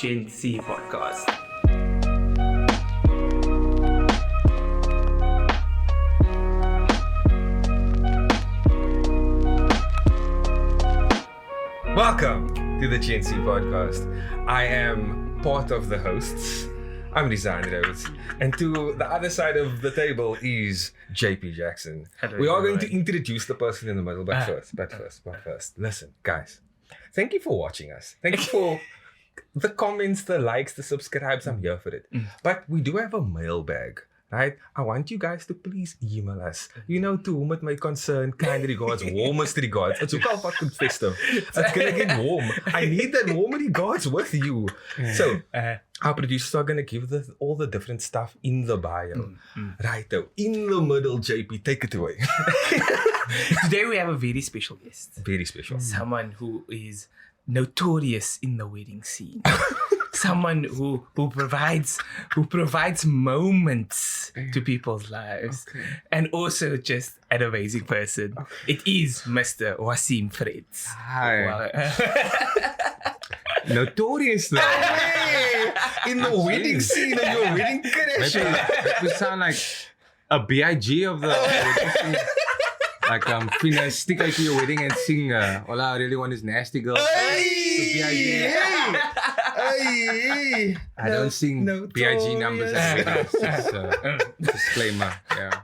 GenC podcast. Welcome to the GenC podcast. I am part of the hosts. I'm Rizaan, and to the other side of the table is JP Jackson. Hello, we are going everyone. to introduce the person in the middle, but first, listen, guys. Thank you for watching us. Thank you for the comments, the likes, the subscribes. I'm here for it. But we do have a mailbag, right? I want you guys to please email us. You know, to whom it may concern, kind regards, warmest regards. It's ook al fucking festive. It's gonna get warm. I need that warm regards with you. So, our producers are gonna give all the different stuff in the bio. Right though, in the middle, JP, take it away. Today we have a very special guest. Very special. Someone who is notorious in the wedding scene. Someone who provides moments to people's lives. And also just an amazing person. It is Mr. Waseem Fredericks. Hi. Well, Notorious though. In the wedding scene of your wedding crash. That would sound like a BIG of the wedding scene. Like finna stick out to your wedding and sing all I really want is nasty girl. Hey! I don't sing BIG numbers at weddings. Just disclaimer. Yeah.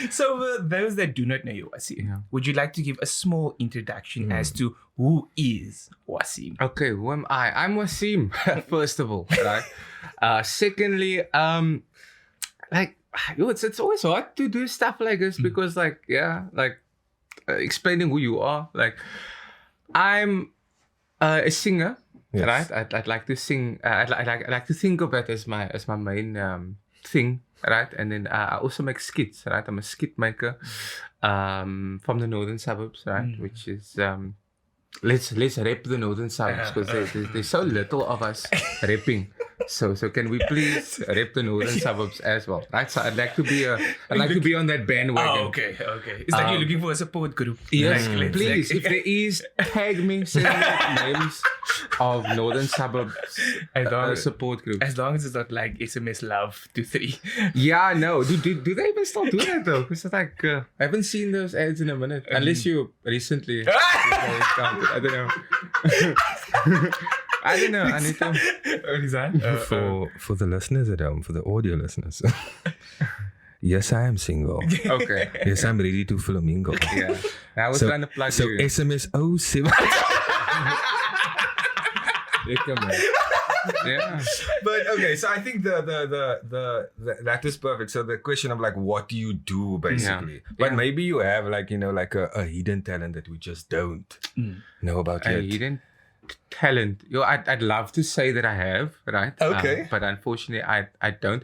So for those that do not know you, Waseem, Yeah. would you like to give a small introduction as to who is Waseem? Okay, who am I? I'm Waseem, first of all, right? Secondly, it's always hard to do stuff like this because, explaining who you are. Like, I'm a singer, Yes. right? I'd like to sing. I like to think of that as my main thing, right? And then I also make skits, right? I'm a skit maker from the northern suburbs, right? Which is let's rep the northern suburbs because there's so little of us repping. So can we please rep the northern suburbs as well, right? So I'd like to be on that bandwagon. Oh, okay. It's like you're looking for a support group. Yes, Like, let's- please. If there is, tag me, send me names of northern suburbs support groups. As long as it's not like SMS love to 3. Yeah, no. Do they even still do that though? Because it's like I haven't seen those ads in a minute, unless you recently. I don't know. I don't know. I need to. Rizaan? For the listeners at home, for the audio listeners. Yes, I am single. Okay. Yes, I'm ready to flamingo. Yeah. I was trying to plug So you. SMS 07. Yeah. But okay, so I think the that is perfect. So the question of like, what do you do basically? But maybe you have like, you know, like a hidden talent that we just don't know about A yet. hidden talent. I'd love to say that I have, right? Okay. But unfortunately, I don't.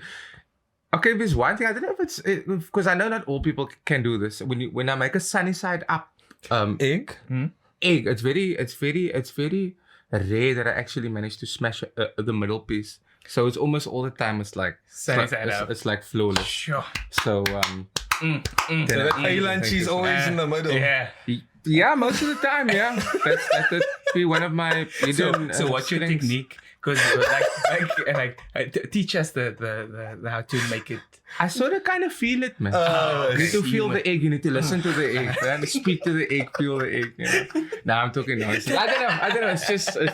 Okay, there's one thing. I don't know if it's because I know not all people can do this. When I make a sunny side up Egg? it's very rare that I actually manage to smash the middle piece. So it's almost all the time. It's like Sunny side up. It's like flawless. Sure. So So that A-line cheese always in the middle. Yeah. yeah, most of the time, yeah. That would be one of my hidden. So what's your strengths. technique? Because teach us the how to make it. I sort of kind of feel it, man. Oh, You need to see feel what- the egg. You need to listen to the egg. Right? Speak to the egg. Feel the egg. You know? Now I'm talking nonsense. I don't know. It's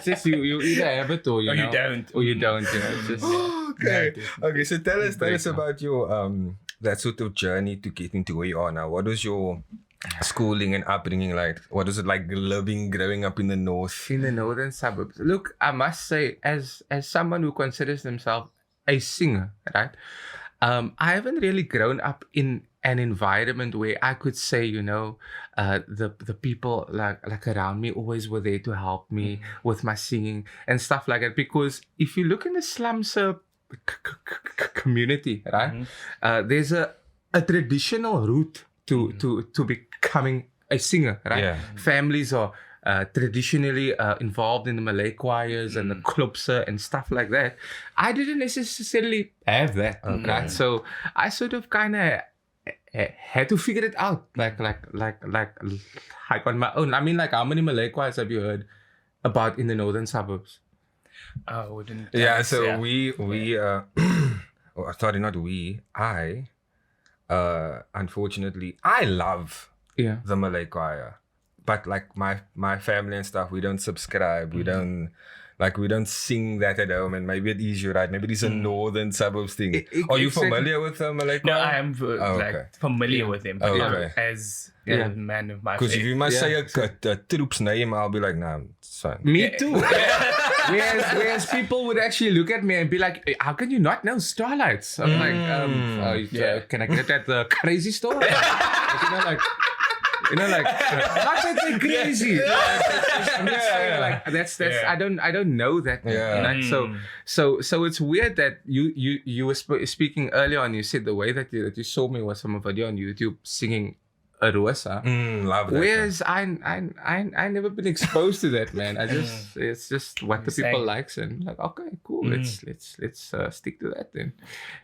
just you either have it or you Or you know, don't. or you don't. You know. It's just, Okay. Okay, so tell us Breakdown. about your that sort of journey to getting to where you are now. What was your schooling and upbringing like? What was it like growing up in the north? in the northern suburbs. Look, I must say, as someone who considers themselves a singer, right? I haven't really grown up in an environment where I could say, you know, the people like around me always were there to help me with my singing and stuff like that. Because if you look in the slums community, right, there's a traditional route to becoming a singer, right? Yeah. Families are traditionally involved in the Malay choirs and the klopse and stuff like that. I didn't necessarily have that, right? So I sort of kind of had to figure it out, like on my own. I mean, like, how many Malay choirs have you heard about in the northern suburbs? I wouldn't. Yeah, so we oh, sorry, not we. Unfortunately, I love the Malay choir, but like my family and stuff, we don't subscribe. We don't sing that at home, and maybe it is, you're right. Maybe it's a northern suburbs thing. Are you familiar with Malay choir? No, I am familiar with them. But as a man of my faith. Because if you must say a troop's name, I'll be like, nah, it's fine. Me too. Whereas people would actually look at me and be like, how can you not know Starlights? I'm like, can I get it at the crazy store? Not that they're crazy. I'm just saying, like, that's I don't know that. Right? So it's weird that you were speaking earlier on. You said the way that you saw me was from a video on YouTube singing a Rosa. Love that. Whereas I never been exposed to that, man. It's just what the people likes, and like, okay, cool. Let's stick to that then.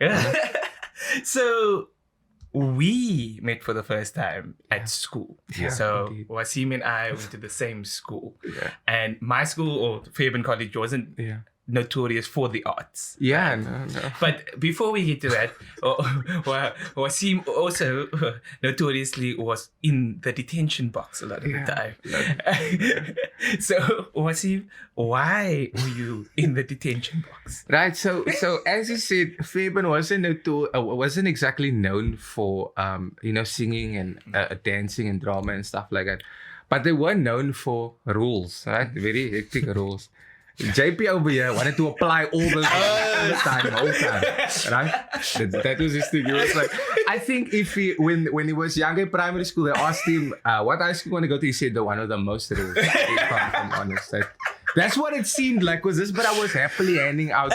Yeah. So we met for the first time at school. Yeah, so indeed. Waseem and I went to the same school. And my school, or Fairbairn College, wasn't notorious for the arts. Yeah, no. But before we get to that, Waseem also notoriously was in the detention box a lot of the time. So Waseem, why were you in the detention box? Right. So as you said, Fairbairn wasn't exactly known for singing and dancing and drama and stuff like that, but they were known for rules. Right, very hectic rules. JP over here wanted to apply all the time, right? That was his thing. He was like, I think when he was younger in primary school, they asked him, what high school you want to go to? He said, one of the most rules. If I'm honest. That's what it seemed like was this, but I was happily handing out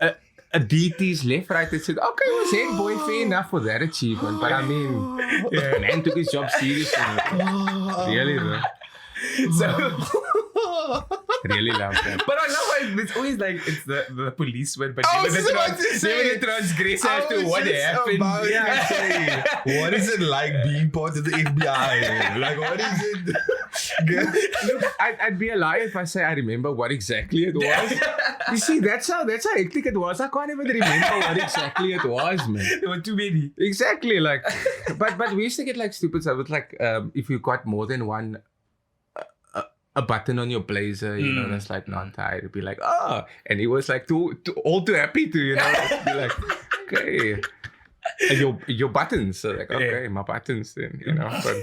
a DTs left, right. They said, okay, it was head boy, fair enough for that achievement. But I mean, the man took his job seriously. Really, though. So really love that. But I love how it's always like it's the policeman, but they were the transgressor to what happened. What is it like being part of the FBI? Like, what is it? Look, I'd be a liar if I say I remember what exactly it was. You see, that's how hectic it was. I can't even remember what exactly it was, man. There were too many. Exactly, like, but we used to get like stupid stuff. It's like if you got more than one. A button on your blazer, that's like not tied. It'd be like, and he was like too happy to, be like, okay, and your buttons. So like, okay, my buttons then, But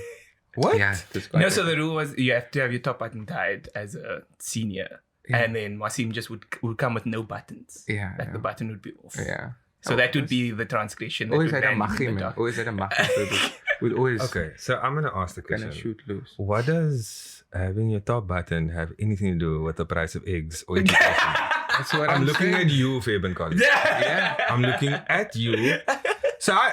what? Yeah. No, so the rule was you have to have your top button tied as a senior, and then Waseem just would come with no buttons. Yeah, the button would be off. Yeah. So that would be the transgression. Always had a machie, man. Always had a machie. We'd always. Okay, so I'm gonna ask the question. Gonna shoot loose. What does having your top button have anything to do with the price of eggs or education? That's what I'm looking at you, Fairbairn College. Yeah. I'm looking at you. So I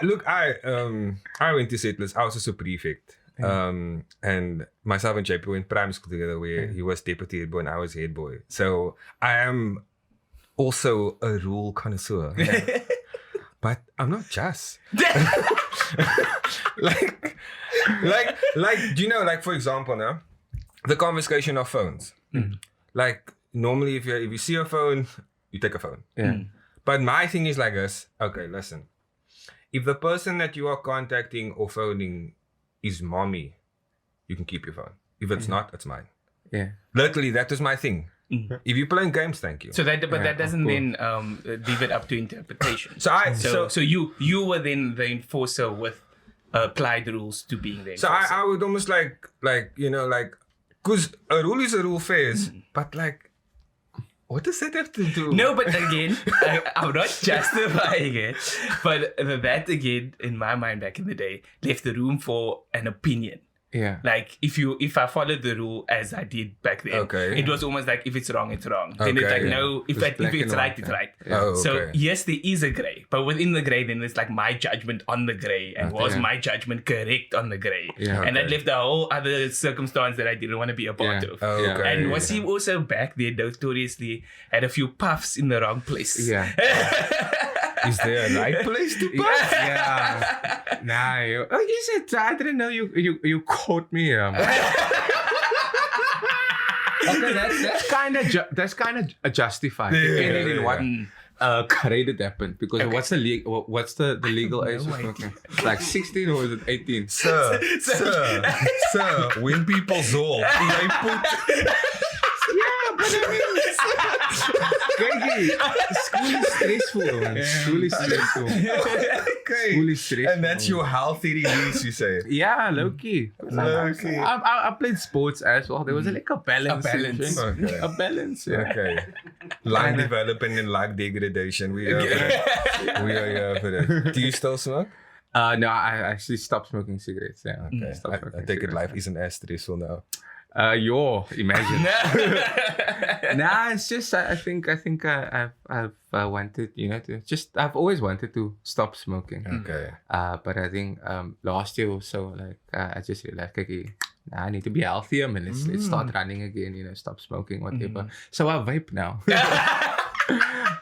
went to Settlers. I was also prefect. And myself and JP went primary school together where he was deputy head boy and I was head boy. So I am also a rule connoisseur. But I'm not just. like, for example, now, the confiscation of phones. Like, normally if you see a phone, you take a phone. Yeah. But my thing is like this. Okay, listen. If the person that you are contacting or phoning is mommy, you can keep your phone. If it's not, it's mine. Yeah. Literally, that was my thing. If you're playing games, thank you. So that doesn't then leave it up to interpretation. So you were then the enforcer with applied rules to being the enforcer. So I would almost like because a rule is a rule phase, but like, what does that have to do? No, but again, I'm not justifying it, but that again, in my mind back in the day, left the room for an opinion. Yeah. Like if I followed the rule as I did back then, it was almost like if it's wrong, it's wrong. Then it's like no, if it's right, it's right. Yeah. So yes, there is a grey, but within the grey, then there's like my judgment on the grey, and was my judgment correct on the grey? Yeah. And that left a whole other circumstance that I didn't want to be a part of. And Waseem also back then notoriously had a few puffs in the wrong place. Yeah. Is there a right place to puff? Yeah. Nah, you said I didn't know you caught me. Okay, that's kind of justified depending on what grade it happened. Because what's the legal age of smoking? Like 16 or is it 18? Sir, when people zol, they put. But I mean, school is stressful, man. School is stressful. Okay. School is stressful. And that's your healthy release, you say? Yeah, low-key. Low-key. I played sports as well. There was like a balance. Okay. A balance, yeah. Okay. Lung development and lung degradation. We are here for that. Do you still smoke? No, I actually stopped smoking cigarettes. Yeah. Okay. I take it life isn't as stressful now. Imagine. Nah, it's just I think I've wanted, I've always wanted to stop smoking. Okay. But I think last year or so, like I just realized, okay, I need to be healthier, man. Let's start running again. Stop smoking, whatever. So I vape now.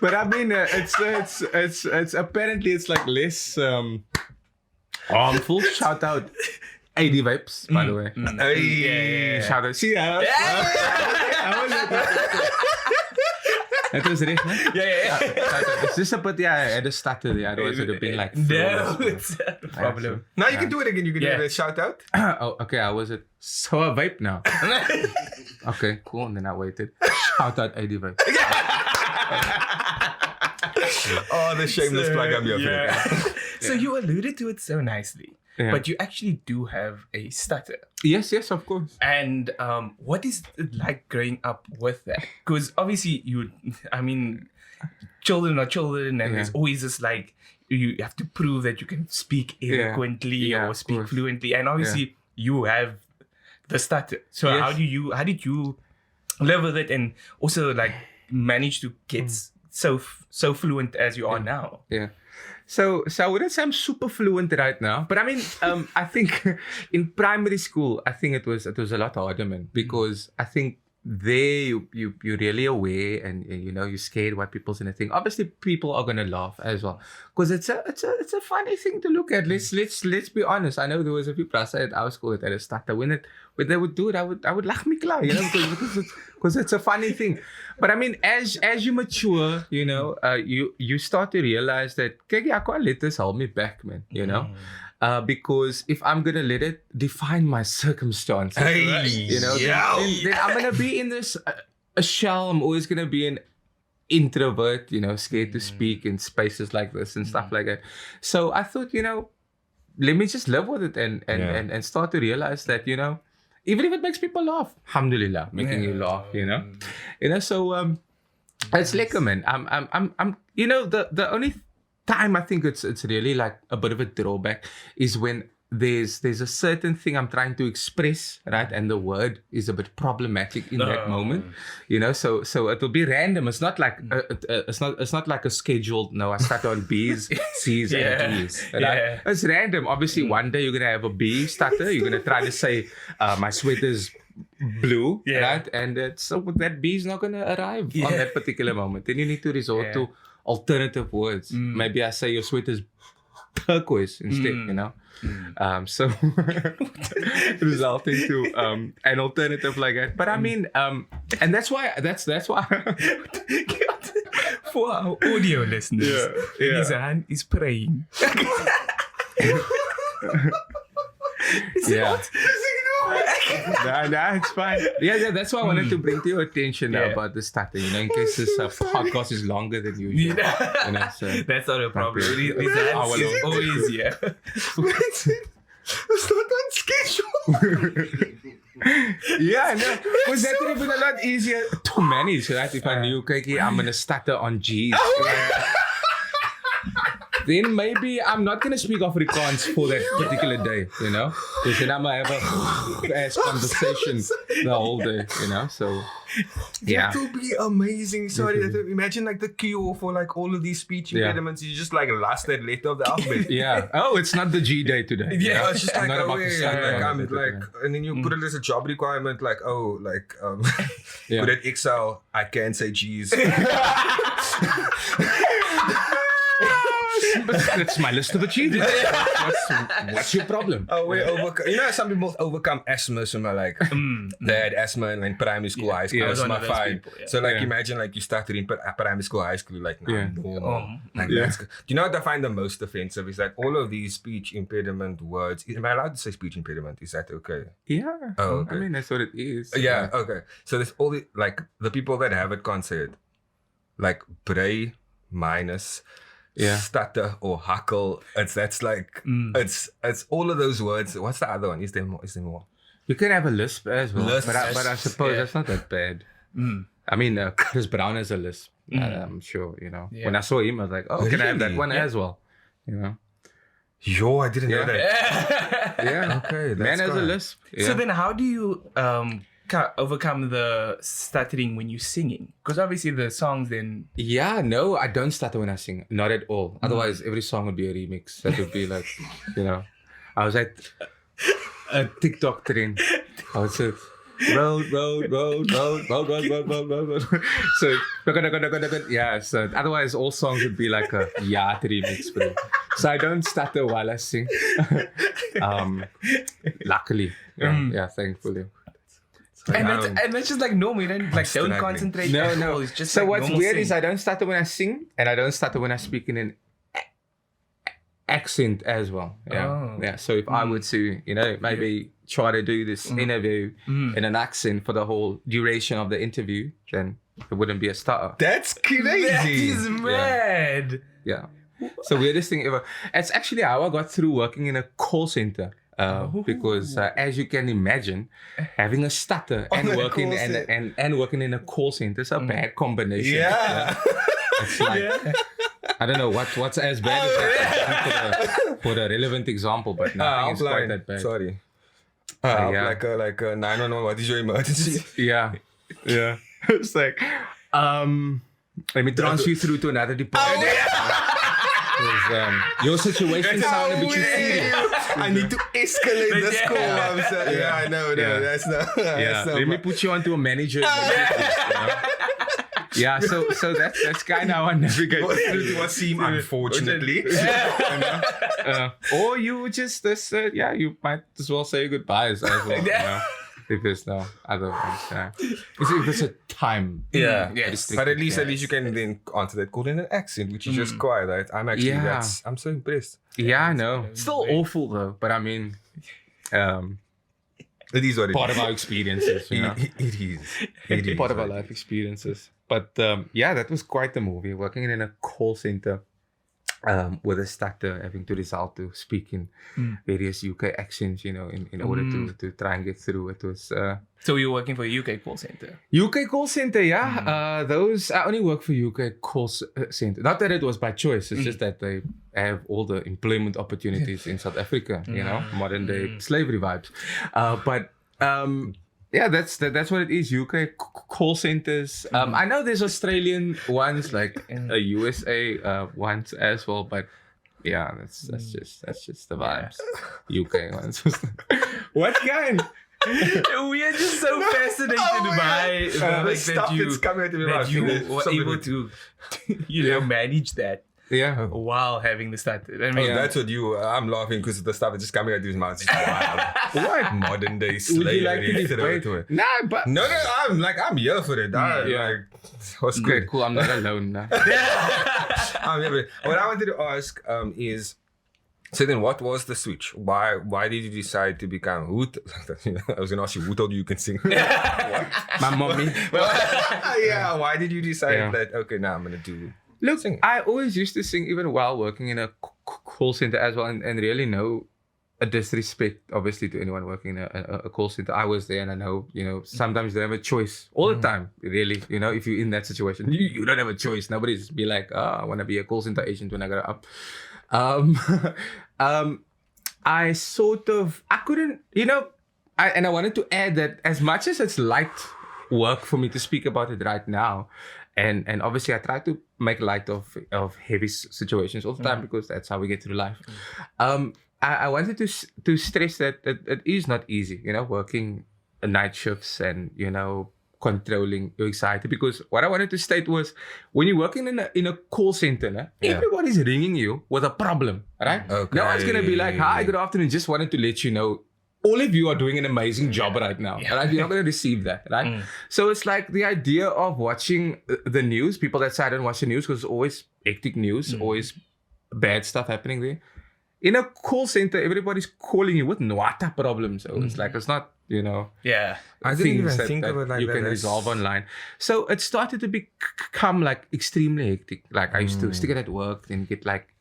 But I mean, it's apparently it's like less harmful. Shout out. 80 vapes, by the way. Hey. Shout out. See, that was it, man. Yeah. It's just a bit, at the start of the otherwise it would have been like... No, it's a problem. Now you can do it again. You can do a shout out. Oh, okay. I was it. So I vape now. Okay, cool. And then I waited. Shout out 80 vapes. Oh, the shameless plug. I'm here. So you alluded to it so nicely. Yeah. But you actually do have a stutter. Yes, of course. And what is it like growing up with that? Because obviously children are children and there's always this like, you have to prove that you can speak eloquently or speak fluently. And obviously you have the stutter. So how did you live with it and also like manage to get so fluent as you are now? Yeah. So I wouldn't say I'm super fluent right now, but I mean, I think in primary school, I think it was a lot harder, man, because I think there you're really aware and you're scared what people's gonna think. Obviously, people are gonna laugh as well because it's a funny thing to look at. Let's be honest. I know there was a few plus at our school that had a stutter. When they would do it, I would laugh me klar, because it's a funny thing. But I mean, as you mature, you start to realize that I can't let this hold me back, man. Because if I'm gonna let it define my circumstances, then I'm gonna be in this a shell. I'm always gonna be an introvert, scared to speak in spaces like this and stuff like that. So I thought, let me just live with it and start to realize that, even if it makes people laugh, alhamdulillah, making you laugh, So it's lekker, man. I'm the only time I think it's really like a bit of a drawback is when there's a certain thing I'm trying to express, right? And the word is a bit problematic in that moment, So it'll be random. It's not like it's not like a scheduled. No, I start on B's, C's, and E's. Right? Yeah. It's random. Obviously, one day you're gonna have a B stutter. You're gonna try to say my sweater's blue, right? And so that B is not gonna arrive on that particular moment. Then you need to resort to alternative words. Maybe I say your sweater's turquoise instead, So resulting to an alternative like that. But I mean, and that's why for our audio listeners, Rizaan is praying. Nah, it's fine. Yeah, that's why I wanted to bring to your attention about the stutter, in case this podcast is longer than usual. So that's not a problem. Rizaan is always here. It's not on schedule. No, because that would have been a lot easier to manage, right? If I knew, I'm gonna stutter on G's. Then maybe I'm not going to speak Afrikaans for that particular day, Because then I'm going to have a ass conversation the whole day, So, That would be amazing. Sorry, imagine like the cure for like all of these speech impediments. You just like last that letter of the alphabet. Oh, it's not the G day today. It's just like, and then you put it as a job requirement, like, good at Excel, I can say G's. That's my list of achievements. What's your problem? Oh, we overcome. You know, some people overcome asthma. Some are like they had asthma in like primary school, high school. I That was was one my of those fine. people, yeah. So like, Yeah. imagine like you started in primary school, high school, like nah, Yeah. normal. Like, Yeah. that's good. Do you know what I find the most offensive is like all of these speech impediment words. Am I allowed to say speech impediment? Is that okay? Yeah. Oh, okay. I mean, that's what it is. Yeah. Okay. So there's all the like the people that have it can't say it, like bray minus. Yeah. Stutter or huckle. That's like it's all of those words. What's the other one? Is there more? You can have a lisp as well. Lisp. But I suppose Yeah. that's not that bad. I mean, Chris Brown has a lisp. I'm sure, you know. Yeah. When I saw him, I was like, oh, can I have that Really? one Yeah. as well? You know? Yo, I didn't know Yeah. that. Yeah. Okay, Man that's has a good. lisp. Yeah. So then, how do you overcome the stuttering when you're singing? Because obviously the songs then. Yeah, no, I don't stutter when I sing. Not at all. Otherwise, every song would be a remix. That would be like, you know, I was at a TikTok trend. I would say, road. So, yeah, so otherwise all songs would be like a yacht remix, bro. So I don't stutter while I sing. Luckily. Yeah, thankfully. And that's just like normal. You don't don't struggling. concentrate. No, at no. all. It's just So like what's normal weird sing. is I don't stutter when I sing, and I don't stutter when I speak in an accent as well. Yeah, Oh. yeah. So if I were to, you know, maybe try to do this interview in an accent for the whole duration of the interview, then it wouldn't be a stutter. That's crazy. That is mad. Yeah. So weirdest thing ever. It's actually how I got through working in a call center. Because as you can imagine, having a stutter and a working call center. and working in a call center is a bad combination. Yeah. It's like I don't know what's as bad as that for the relevant example, but nothing is quite that bad. Sorry. yeah. Like a 911. What is your emergency? Yeah, yeah. It's like, let me transfer you through to another department. Your situation sounds a bit too serious. I need to escalate this call. I'm sorry. Yeah, I know. No, Yeah. that's not. Yeah, That's not let me put you onto a manager. Yeah, so that's kind of how I navigate. through to Waseem, unfortunately. Or you just you might as well say goodbyes as well. You know? If there's no other ones, if it's a time, Yeah, Yes. but at least you can then answer that call in an accent, which is just quiet. Right? I'm actually I'm so impressed. Yeah, I know. Still awful though, but I mean, It is what it part is. of our experiences, you know. It is. It is Part of our what it life experiences. But yeah, that was quite the movie. Working in a call center with a stutter, having to resort to speak in various UK accents, you know, in order to try and get through. It was So you're working for a UK call center. UK call center, yeah. Those I only work for UK call center. Not that it was by choice. It's just that they have all the employment opportunities in South Africa. You know, modern day slavery vibes. But yeah, that's what it is. UK call centers. I know there's Australian ones, like a USA ones as well. But yeah, that's just the vibes. UK ones. What kind? We are just so fascinated by the fact stuff that that's coming out of your mouth. that you There's were something able with- to, manage that Yeah. while having the stutter. I Oh, mean, that's what you. I'm laughing because the stuff is just coming out of his mouth. It's just wild. What? Modern day Would slavery. you like to throw it debate? to it. Nah, but No, I'm here for it. Yeah. What's okay, good? cool. I'm not alone now. I'm here for it. What I wanted to ask is, so then what was the switch? Why did you decide to become Hoot? I was gonna ask you who told you can sing. My mommy. Yeah, why did you decide Yeah. that? Okay, now I'm gonna do. Look, Sing. I always used to sing even while working in a call center as well, and really no disrespect, obviously, to anyone working in a call center. I was there, and I know, sometimes you don't have a choice all the time, really. If you're in that situation, you don't have a choice. Nobody's be like, I want to be a call center agent when I grow up. I couldn't, I wanted to add that as much as it's light work for me to speak about it right now, and obviously I try to make light of heavy situations all the time because that's how we get through life. I wanted to stress that it is not easy, working night shifts and, controlling your anxiety. Because what I wanted to state was, when you're working in a call center, everybody's ringing you with a problem, right? Okay. No one's gonna be like, "Hi, good afternoon. Just wanted to let you know, all of you are doing an amazing job right now." Right? You're not gonna receive that, right? So it's like the idea of watching the news. People that say I don't watch the news because it's always hectic news, always bad stuff happening there. In a call center, everybody's calling you with nwata problems. So it's like, it's not, Yeah. I didn't even things think that of it like you that. can resolve online. So it started to become like extremely hectic. Like I used to stick it at work and get like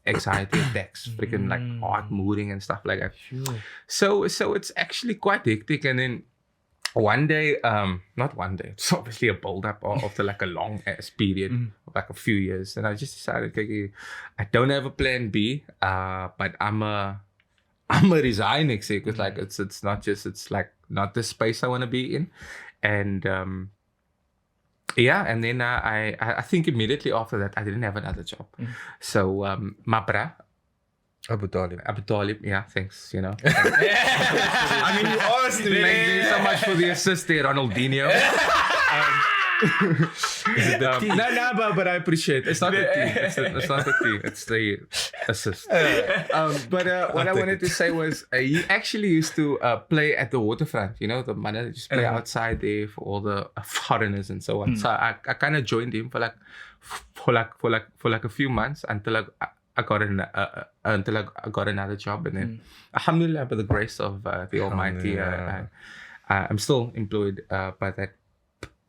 anxiety attacks, freaking like heart moving and stuff like that. Sure. So it's actually quite hectic. And then one day, not one day, it's obviously a build up after like a long ass period, like a few years. And I just decided, okay, I don't have a plan B, but I'm a resign next year, because like it's not just, it's like not the space I want to be in. And and then I think immediately after that I didn't have another job. So my bra, Abu Talib. yeah, thanks, I mean, you asked me. Thank you so much for the assist there, Ronaldinho. Is it the tea? No, but I appreciate it. It's not the tea. It's not the tea. It's the assist. But what I wanted to say was, he actually used to play at the waterfront. The man that just play outside there for all the foreigners and so on. So I kind of joined him for like a few months until I got another job, and then alhamdulillah, by the grace of the Almighty, I'm still employed by that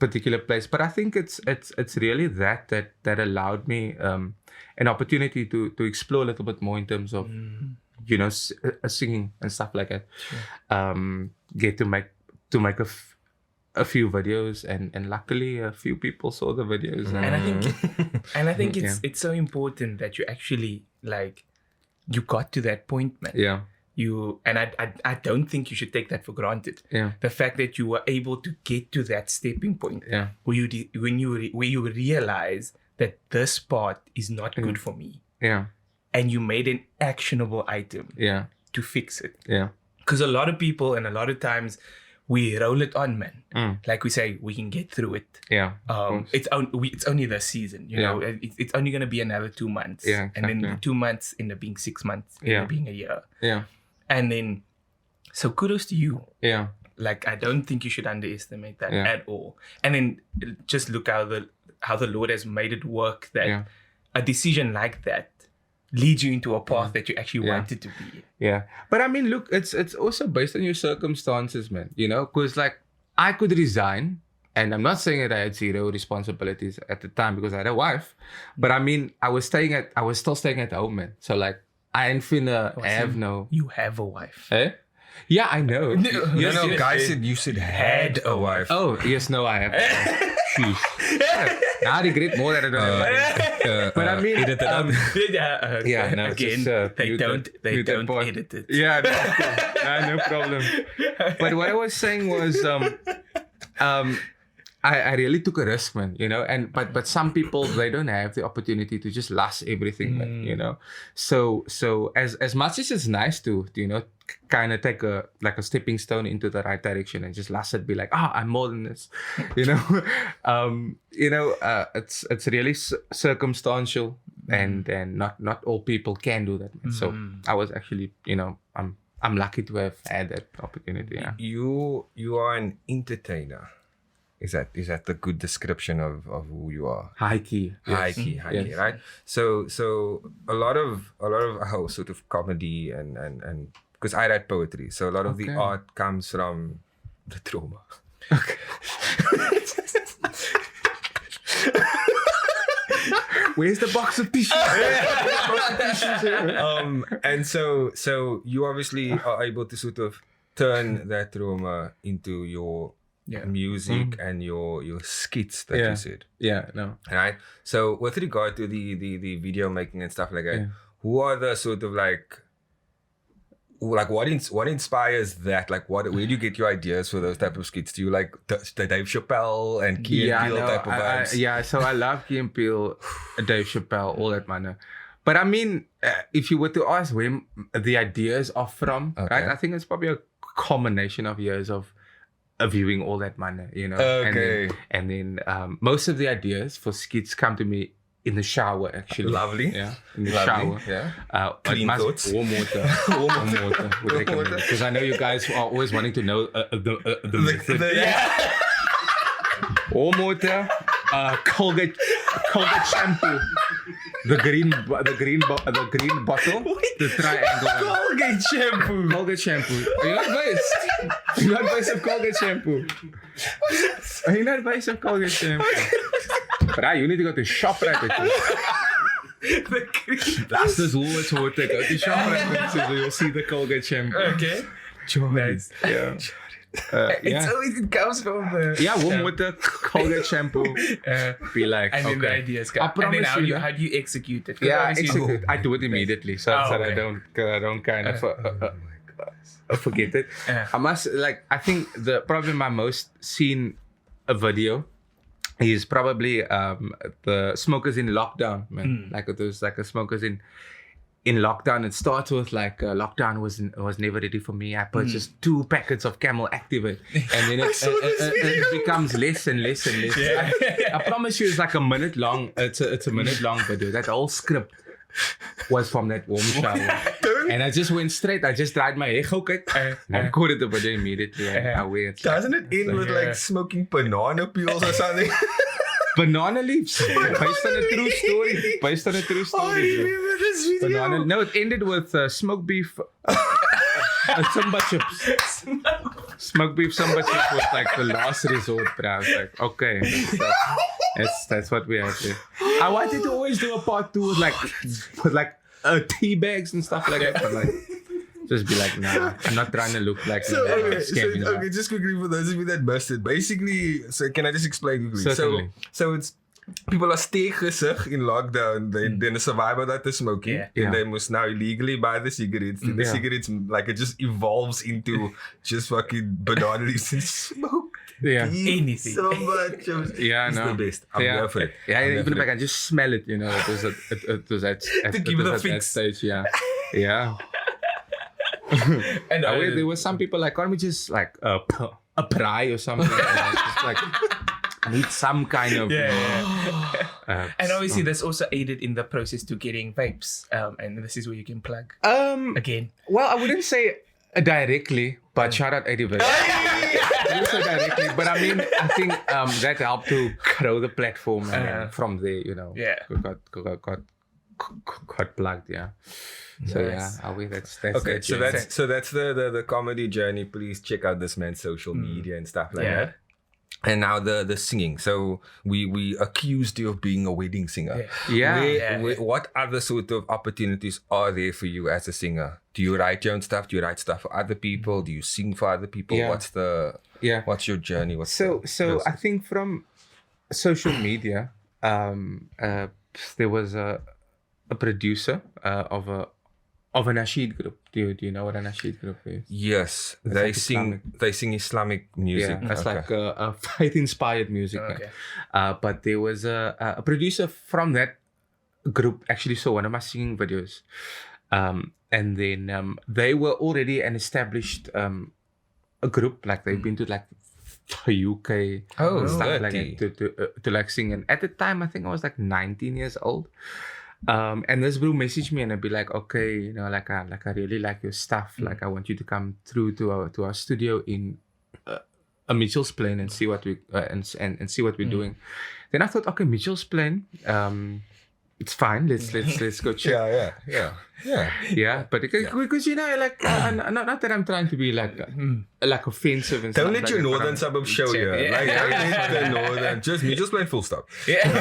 particular place. But I think it's really that allowed me an opportunity to explore a little bit more in terms of singing and stuff like that. Sure. Get to make a few videos, and luckily a few people saw the videos. And I think it's so important that you actually you got to that point, man. Yeah. I don't think you should take that for granted. Yeah. The fact that you were able to get to that stepping point, where you realize that this part is not good for me. Yeah. And you made an actionable item. Yeah. To fix it. Yeah. Because a lot of people, and a lot of times, we roll it on, man. Like we say, we can get through it. Yeah. It's only this season, know. It's only gonna be another 2 months. Yeah. Exactly. And then 2 months end up being 6 months. End up being a year. Yeah. And then, so kudos to you. Yeah. Like, I don't think you should underestimate that at all. And then just look how the Lord has made it work, that a decision like that leads you into a path that you actually wanted to be. Yeah. But I mean, look, it's also based on your circumstances, man. Because like I could resign, and I'm not saying that I had zero responsibilities at the time because I had a wife, but I mean, I was still staying at home, man. So like, I ain't finna have no. You have a wife. Eh? Yeah, I know. No, guys said you said had a wife. Oh, yes, no, I have. Sheesh. Now I regret more that I don't have. But I mean, no, again, just, they don't edit it. Yeah, no problem. But what I was saying was, I really took a risk, man, and but some people, they don't have the opportunity to just last everything, man, So as much as it's nice to kind of take a stepping stone into the right direction and just last it, be like, I'm more than this, it's really circumstantial, and not all people can do that, man. So I was actually, I'm lucky to have had that opportunity. Yeah. You are an entertainer. Is that the good description of who you are? High key, yes. High key, right? So a lot of our sort of comedy and because I write poetry, so a lot of the art comes from the trauma. Okay. Where's the box of tissues? And so you obviously are able to sort of turn that trauma into your music and your skits that you said. Yeah, no. Right. So with regard to the video making and stuff like that, who are the sort of like what inspires that? Like where do you get your ideas for those type of skits? Do you like the Dave Chappelle and Key and Peele type of vibes? So I love Key and Peele, Dave Chappelle, all that manner. But I mean, if you were to ask where the ideas are from, right? I think it's probably a combination of years of viewing all that money, you know. Okay. And then most of the ideas for skits come to me in the shower, actually. Lovely. Yeah, in the Lovely. shower. Yeah. Clean Clean thoughts. Warm water. Warm water. Because I know you guys are always wanting to know the method. Warm water, Colgate shampoo, the green bottle, the triangle one. Colgate shampoo. Are you not based? Are you not based of Colgate shampoo? Are you not based of Colgate shampoo? But you need to go to ShopRite. That's the Woolworths water. Go to ShopRite so you'll see the Colgate shampoo. Okay. Nice. Yeah. It comes from the warm water, Colgate shampoo. Be like, and then the okay. ideas come. I promise and then you, how do you execute it? Yeah, Obviously- I do it immediately, so that I don't kind of forget it. I think probably my most seen video is probably the smokers in lockdown, man. Like it was like a smokers in lockdown. It starts with like lockdown was never ready for me. I purchased 2 packets of Camel Activate, and then it becomes less and less and less. Yeah. I promise you, it's like a minute long. It's a minute long video. That whole script was from that warm shower, and I just went straight. I just dried my hair, and I coded the video immediately. And I wear it. Doesn't it end with like smoking banana peels or something? Banana leaves, based on a true story. Based on a true story. I remember this video. No, it ended with smoked beef, samba chips. Smoked beef, samba chips was like the last resort. But I was like, okay, that's what we have here. I wanted to always do a part 2 with like tea bags and stuff like that, but like. Just be like, nah, I'm not trying to look like Okay, just quickly for those of you that missed it. Basically, so can I just explain quickly? Certainly. So it's people are steekgesig in lockdown. Then a survivor that is smoking. Yeah. And they must now illegally buy the cigarettes. Then the cigarettes, like it just evolves into just fucking banana leaves and smoke. Yeah. Anything. So much. It's the best. I'm there for it. Yeah, even if I can just smell it, you know, it was at that stage. Yeah. Yeah. And there were some people like, can't we just like a pry or something? Just like, I need some kind of. And obviously, that's also aided in the process to getting vapes. And this is where you can plug again. Well, I wouldn't say directly, but shout out Eddie Vapes. I wouldn't say directly, but I mean, I think that helped to grow the platform, and from there, you know, got plugged. Yeah. So that's okay. that, So that's the comedy journey. Please check out this man's social media and stuff like that. And now the singing. So we accused you of being a wedding singer. What other sort of opportunities are there for you as a singer? Do you write your own stuff? Do you write stuff for other people? Do you sing for other people? What's your journey? So I think from social media, there was a producer of a nasheed group. Do you know what a nasheed group is? Yes, they sing Islamic music. Yeah, that's like a faith-inspired music. Okay. But there was a producer from that group actually saw one of my singing videos, and then they were already an established a group. Like they've been to like the UK stuff like that to like sing. And at the time, I think I was like 19 years old. And this bro messaged me and I'd be like, okay, you know, like I really like your stuff. Like I want you to come through to our studio in a Mitchell's Plain and see what we and see what we're doing. Then I thought, okay, Mitchell's Plain, it's fine. Let's go check. Yeah. But because you know, like not that I'm trying to be like offensive and don't stuff. let your northern suburb show you. Like don't let the northern just Mitchell's Plain full stop. Yeah.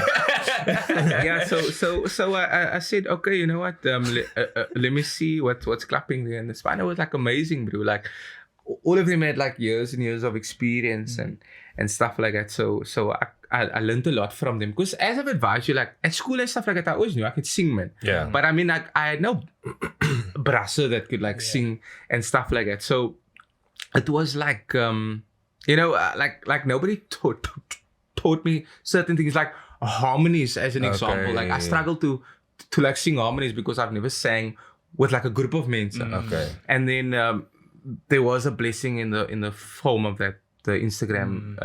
So I said, okay, you know what? Let me see what's clapping there. And the Spiner was like amazing, bro. Like all of them had like years and years of experience and stuff like that. So I learned a lot from them. Because as I've advised you, like at school and stuff like that, I always knew I could sing, man. Yeah. But I mean, like I had no brasser that could like sing and stuff like that. So it was like, you know, like nobody taught me certain things like harmonies as an example. Like I struggle to like sing harmonies because I've never sang with like a group of men. So. Okay. And then there was a blessing in the form of that the Instagram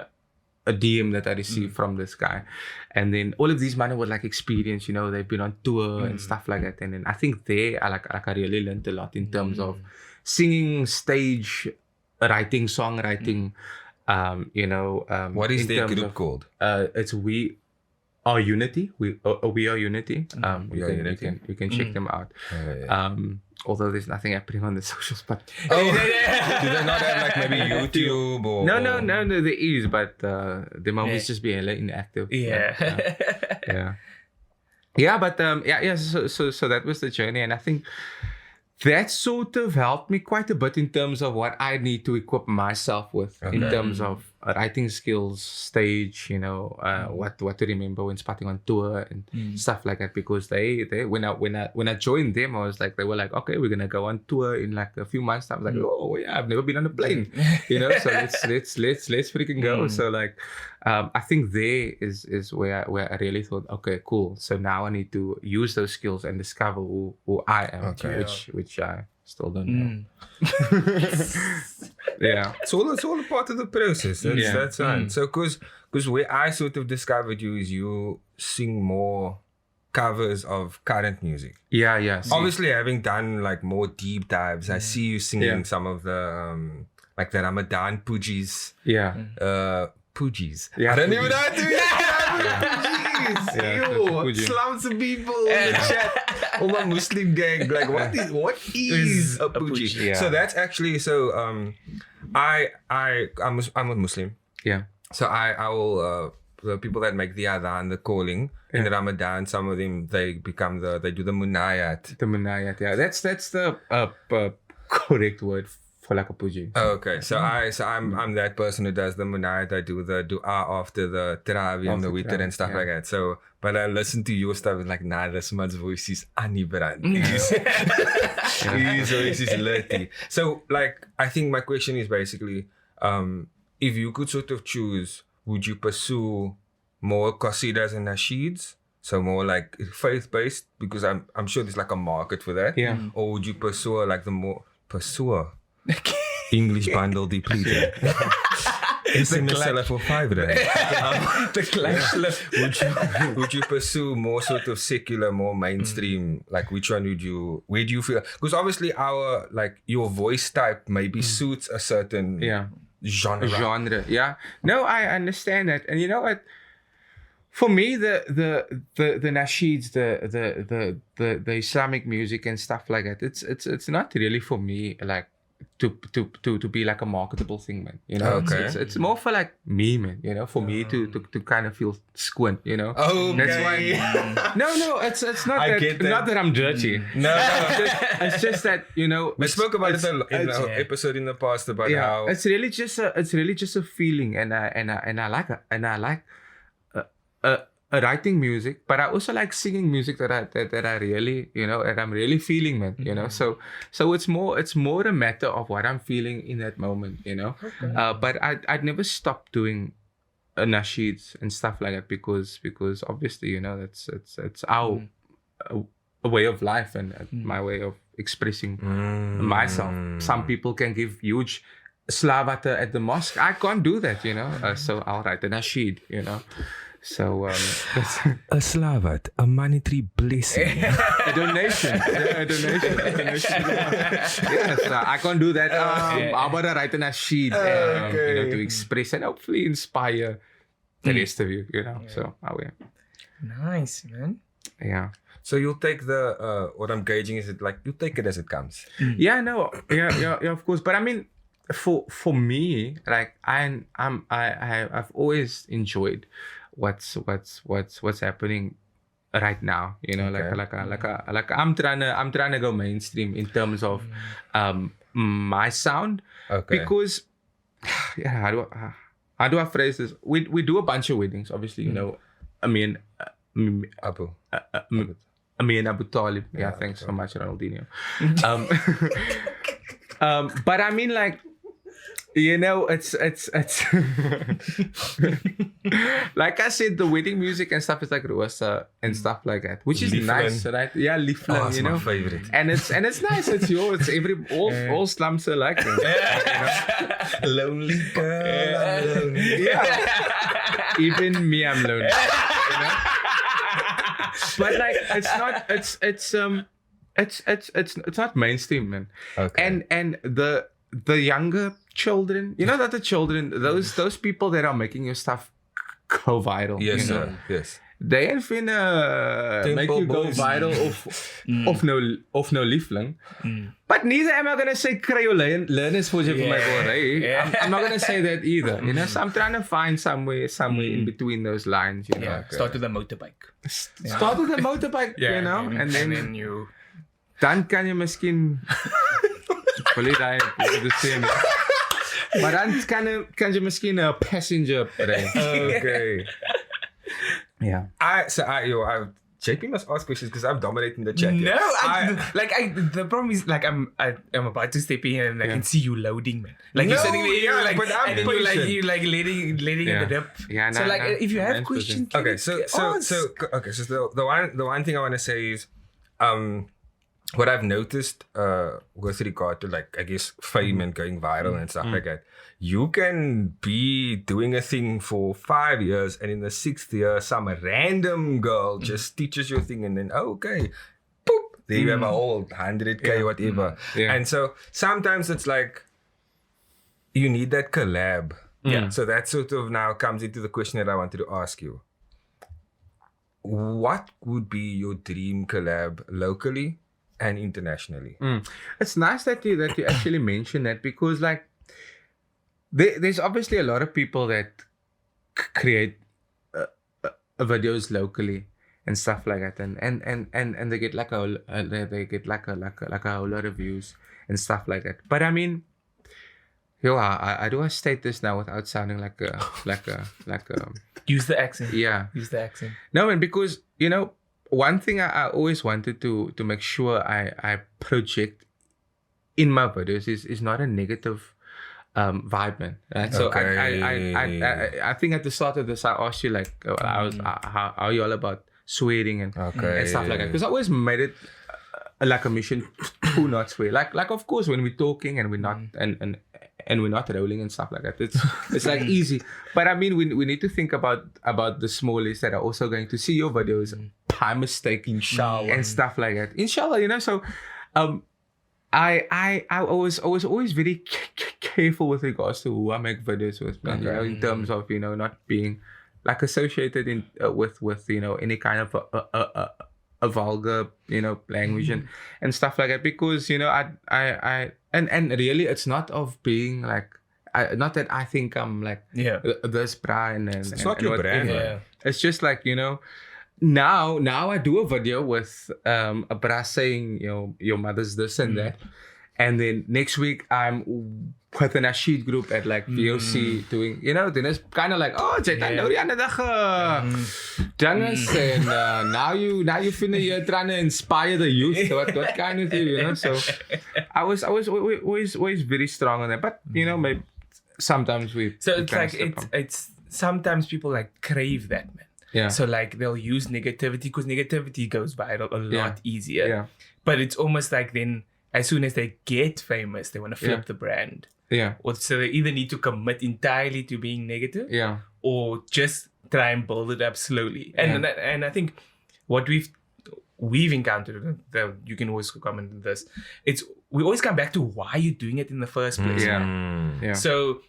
a DM that I received from this guy, and then all of these men were like experience, they've been on tour and stuff like that, and then I think I really learned a lot in terms of singing, stage, writing, songwriting. What is in their terms group of, called? It's We Are Unity. We Are Unity. You can check them out. Although there's nothing happening on the socials, but do they not have like maybe YouTube or? No, there is, but they might always just be hella inactive. Yeah. But so that was the journey, and I think that sort of helped me quite a bit in terms of what I need to equip myself with in terms of writing skills, stage, what to remember when spotting on tour and stuff like that. Because they when I joined them, they were like, okay, we're gonna go on tour in like a few months. I was like, oh yeah, I've never been on a plane, so let's freaking go. So like, I think there is where I really thought, okay, cool. So now I need to use those skills and discover who I am, which I still don't know. Yeah, it's all a part of the process. That's fine. So because where I sort of discovered you is you sing more covers of current music. Yeah. Obviously, having done like more deep dives, I see you singing some of the like the Ramadan Pujis. Pujis. Yeah, I don't even know how to Pujis. Slums of people in the chat. All my Muslim gang, like what is a Puji? Yeah. So that's actually I'm a Muslim. Yeah. So I will the people that make the adhan, the calling in Ramadan, some of them they do the munayat. The munayat, yeah. That's the correct word for like a puji. Okay, so I'm that person who does the munayat. I do the dua after the tarawih and the witr and stuff like that. So, but I listen to your stuff and like, nah, this man's voice is anibrand. His voice is lurty. So, like, I think my question is basically, if you could sort of choose, would you pursue more qasidas and nasheeds? So more like faith-based, because I'm sure there's like a market for that. Yeah. Or would you pursue like the more English bundle depleted? SMS seller for 5 rand. Would you pursue more sort of secular, more mainstream? Like which one where do you feel? Because obviously your voice type maybe suits a certain genre. Yeah. No, I understand that. And you know what? For me, the nasheeds, the Islamic music and stuff like that, it's not really for me like to be like a marketable thing, man. Okay. It's more for like me, man. For me to kind of feel squint. Oh, that's why. No, it's not that. Not that I'm dirty. No. It's just that we spoke about it in an episode in the past about how it's really just a feeling, and I like writing music, but I also like singing music that I really, that I'm really feeling, man. So it's more a matter of what I'm feeling in that moment, Okay. But I'd never stop doing nasheeds and stuff like that because obviously, it's our a way of life and my way of expressing myself. Some people can give huge slavata at the mosque. I can't do that, so I'll write a nasheed, So that's a slavat, a monetary blessing, a donation. Yes, I can't do that. How about I write a nasheed, to express and hopefully inspire the rest of you, So Nice, man. Yeah. So you'll take what I'm gauging is it like you take it as it comes. Yeah, no, yeah, of course. But I mean, for me, like I've always enjoyed what's happening right now, like I'm trying to go mainstream in terms of my sound, because how do I phrase this? We do a bunch of weddings, obviously, me and Abu Talib, thanks so much, Ronaldinho. But I mean, like, You know, it's like I said, the wedding music and stuff is like Rosa and stuff like that, which is Liefling. nice, right? Yeah, Liefling, Oh, it's you my know. favorite. And it's nice. It's yours. All slums are like that. Lonely girl, I'm lonely. Yeah. Even me, I'm lonely. You know? But like, it's not mainstream, man. Okay. And the younger children, you know that the children, those people that are making your stuff go viral. Yes, you know? sir. Yes. They ain't finna make you go boys. viral of no liefling. But neither am I gonna say kry jou learners for you for my boy. I'm not gonna say that either. You know, so I'm trying to find somewhere in between those lines. You know, Yeah. Start with a motorbike. start with a motorbike. You know, and then you. dan kan je misschien. Maar dan kan je misschien een passenger rijden. Okay. Yeah. JP must ask questions because I'm dominating the chat. No, here. the problem is like I'm about to step in and I Yeah. can see you loading, man. Like you're No, sitting there, yeah, like, but I'm and then you're like patient. letting Yeah. it dip. Yeah, So nah, like nah. if you have Mine's questions, Okay, so the one thing I want to say is what I've noticed with regard to like I guess fame and going viral and stuff like that. You can be doing a thing for 5 years and in the 6th year some random girl just teaches your thing and then okay, boop, there you have a whole 100k whatever. Yeah. And so sometimes it's like you need that collab. Yeah. So that sort of now comes into the question that I wanted to ask you. What would be your dream collab locally and internationally? It's nice that you actually mentioned that because like there's obviously a lot of people that create videos locally and stuff like that and they get like a whole lot of views and stuff like that. But I mean, I do state this now without sounding like a use the accent. yeah. Use the accent. No, man, because you know, one thing I always wanted to make sure I project in my videos is not a negative vibe, man. Right? So Okay. I think at the start of this I asked you like how are you all about swearing and stuff like that, because I always made it like a mission to not swear. Like of course when we're talking and we're not and we're not rolling and stuff like that, it's like easy. But I mean we need to think about the smallies that are also going to see your videos by mistake, Inshallah. and stuff like that. Inshallah, you know. So I was always very careful with regards to who I make videos with, man. You know, in terms of, you know, not being like associated in with you know any kind of a vulgar, you know, language and stuff like that, because you know I and really it's not of being like not that I think I'm like this brand and It's not your brand. Yeah. It's just like, you know, now I do a video with a bra saying, you know, your mother's this and that, and then next week I'm with an Ashid group at like VOC doing, you know, then it's kind of like, oh, jy kan nou die ander dag dinges and now you finna you're trying to inspire the youth, what kind of thing, you know. So I was always very strong on that, but you know, maybe sometimes So it's like it's sometimes people like crave that, man. Yeah. So like they'll use negativity because negativity goes viral a lot easier. Yeah. But it's almost like then as soon as they get famous, they want to flip the brand. Yeah. Or so they either need to commit entirely to being negative, Yeah. or just try and build it up slowly. And I think what we've encountered, that you can always comment on this, we always come back to why you're doing it in the first place. Yeah. So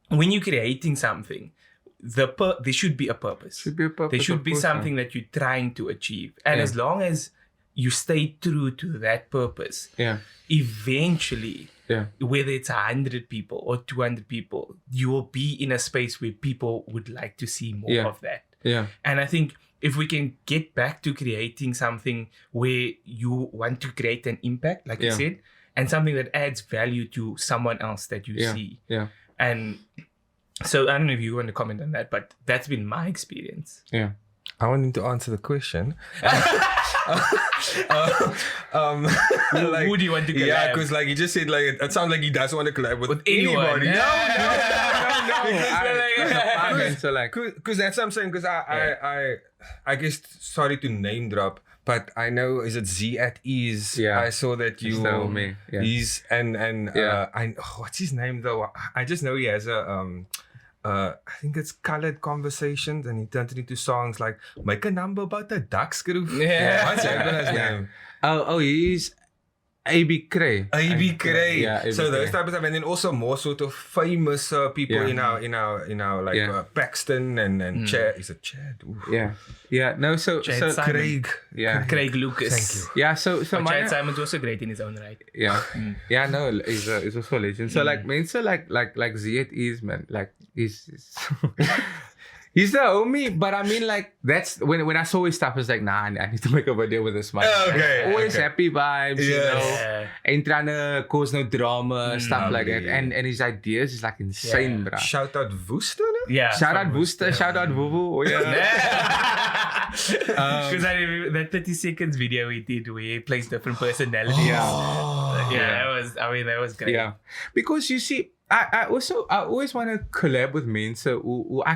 when you're creating something, there should be a purpose. There should be something that you're trying to achieve. And as long as you stay true to that purpose, eventually, whether it's 100 people or 200 people, you will be in a space where people would like to see more of that. Yeah. And I think if we can get back to creating something where you want to create an impact, like you said, and something that adds value to someone else that you see. Yeah. And so I don't know if you want to comment on that, but that's been my experience. Yeah. I want him to answer the question. Who do you want to collab? Yeah, because like he just said like it sounds like he doesn't want to collab with anyone. anybody. No. So like, Because that's what I'm saying. Because I guess sorry to name drop, but I know is it Z at Ease. Yeah. I saw that you. So me. Yeah. He's and Yeah. what's his name though? I just know he has a I think it's Colored Conversations, and he turned it into songs like Make a Number About the Ducks Groove. Yeah. What's that name? Oh, he's A.B. Cray. A.B. Cray. Yeah, A.B. So those Cray. type of stuff, and then also more sort of famous people in our like Yeah. Paxton and Chad. Is it Chad? Oof. Yeah. No, so Chad Simon. Craig. yeah. Craig Lucas. Thank you. Yeah, so But my Chad Simon's also great in his own right. yeah. Yeah, no, he's also a legend. So like man, so like Z at Ease, man. Like he's he's the homie, but I mean like that's when I saw his stuff, I was like, nah, I need to make a video with this man. Okay, Always okay. happy vibes, you Yes. know. Yeah. Ain't trying to cause no drama, stuff like that. lovely. And his ideas is like insane, Yeah. bruh. Shout out Woester, no? Yeah. Shout out Booster, shout out Vuvu. Oh, yeah. Because I remember that 30 seconds video we did where he plays different personalities. That was great. Yeah, because you see, I always want to collab with men so who I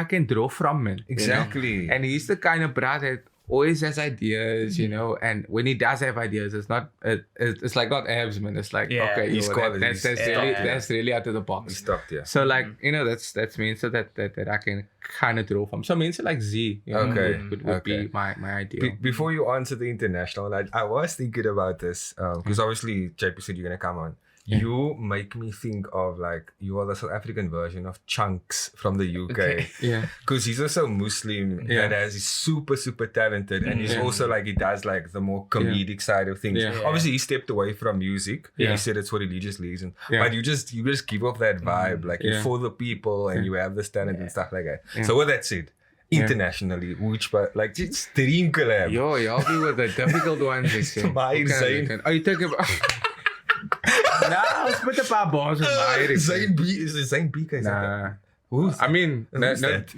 can draw from, man. you know? Exactly. And he's the kind of brat that always has ideas, you know. And when he does have ideas, it's not it's like not abs, man. It's like Yeah. okay, He's qualities. that's really out of the We box. stopped here. So like that's means so that I can kind of draw from. So means like Z, you know, Okay, would okay. be my ideal. Before you answer the international, I was thinking about this because obviously JP said you're gonna come on. Yeah. You make me think of like you are the South African version of Chunks from the UK. Okay. Yeah. Because he's also Muslim Yeah. that he's super talented, and he's Yeah. also like he does like the more comedic side of things. Yeah. Obviously, he stepped away from music. Yeah. He said it's for religious reasons. Yeah. But you just give off that vibe, like you're Yeah. for the people, and Yeah. you have this talent and stuff like that. Yeah. So with that said, internationally, which but like just dream collab. Yo, y'all be with the difficult ones. Ek sê. Mahir Hoe kan Zayn. ek dit? Oh, you talking about... Nah, ons moet 'n paar bars met Mahir. ek sê. Zayn B is it Zayn B guys? Nah. Who's I mean, Who's that?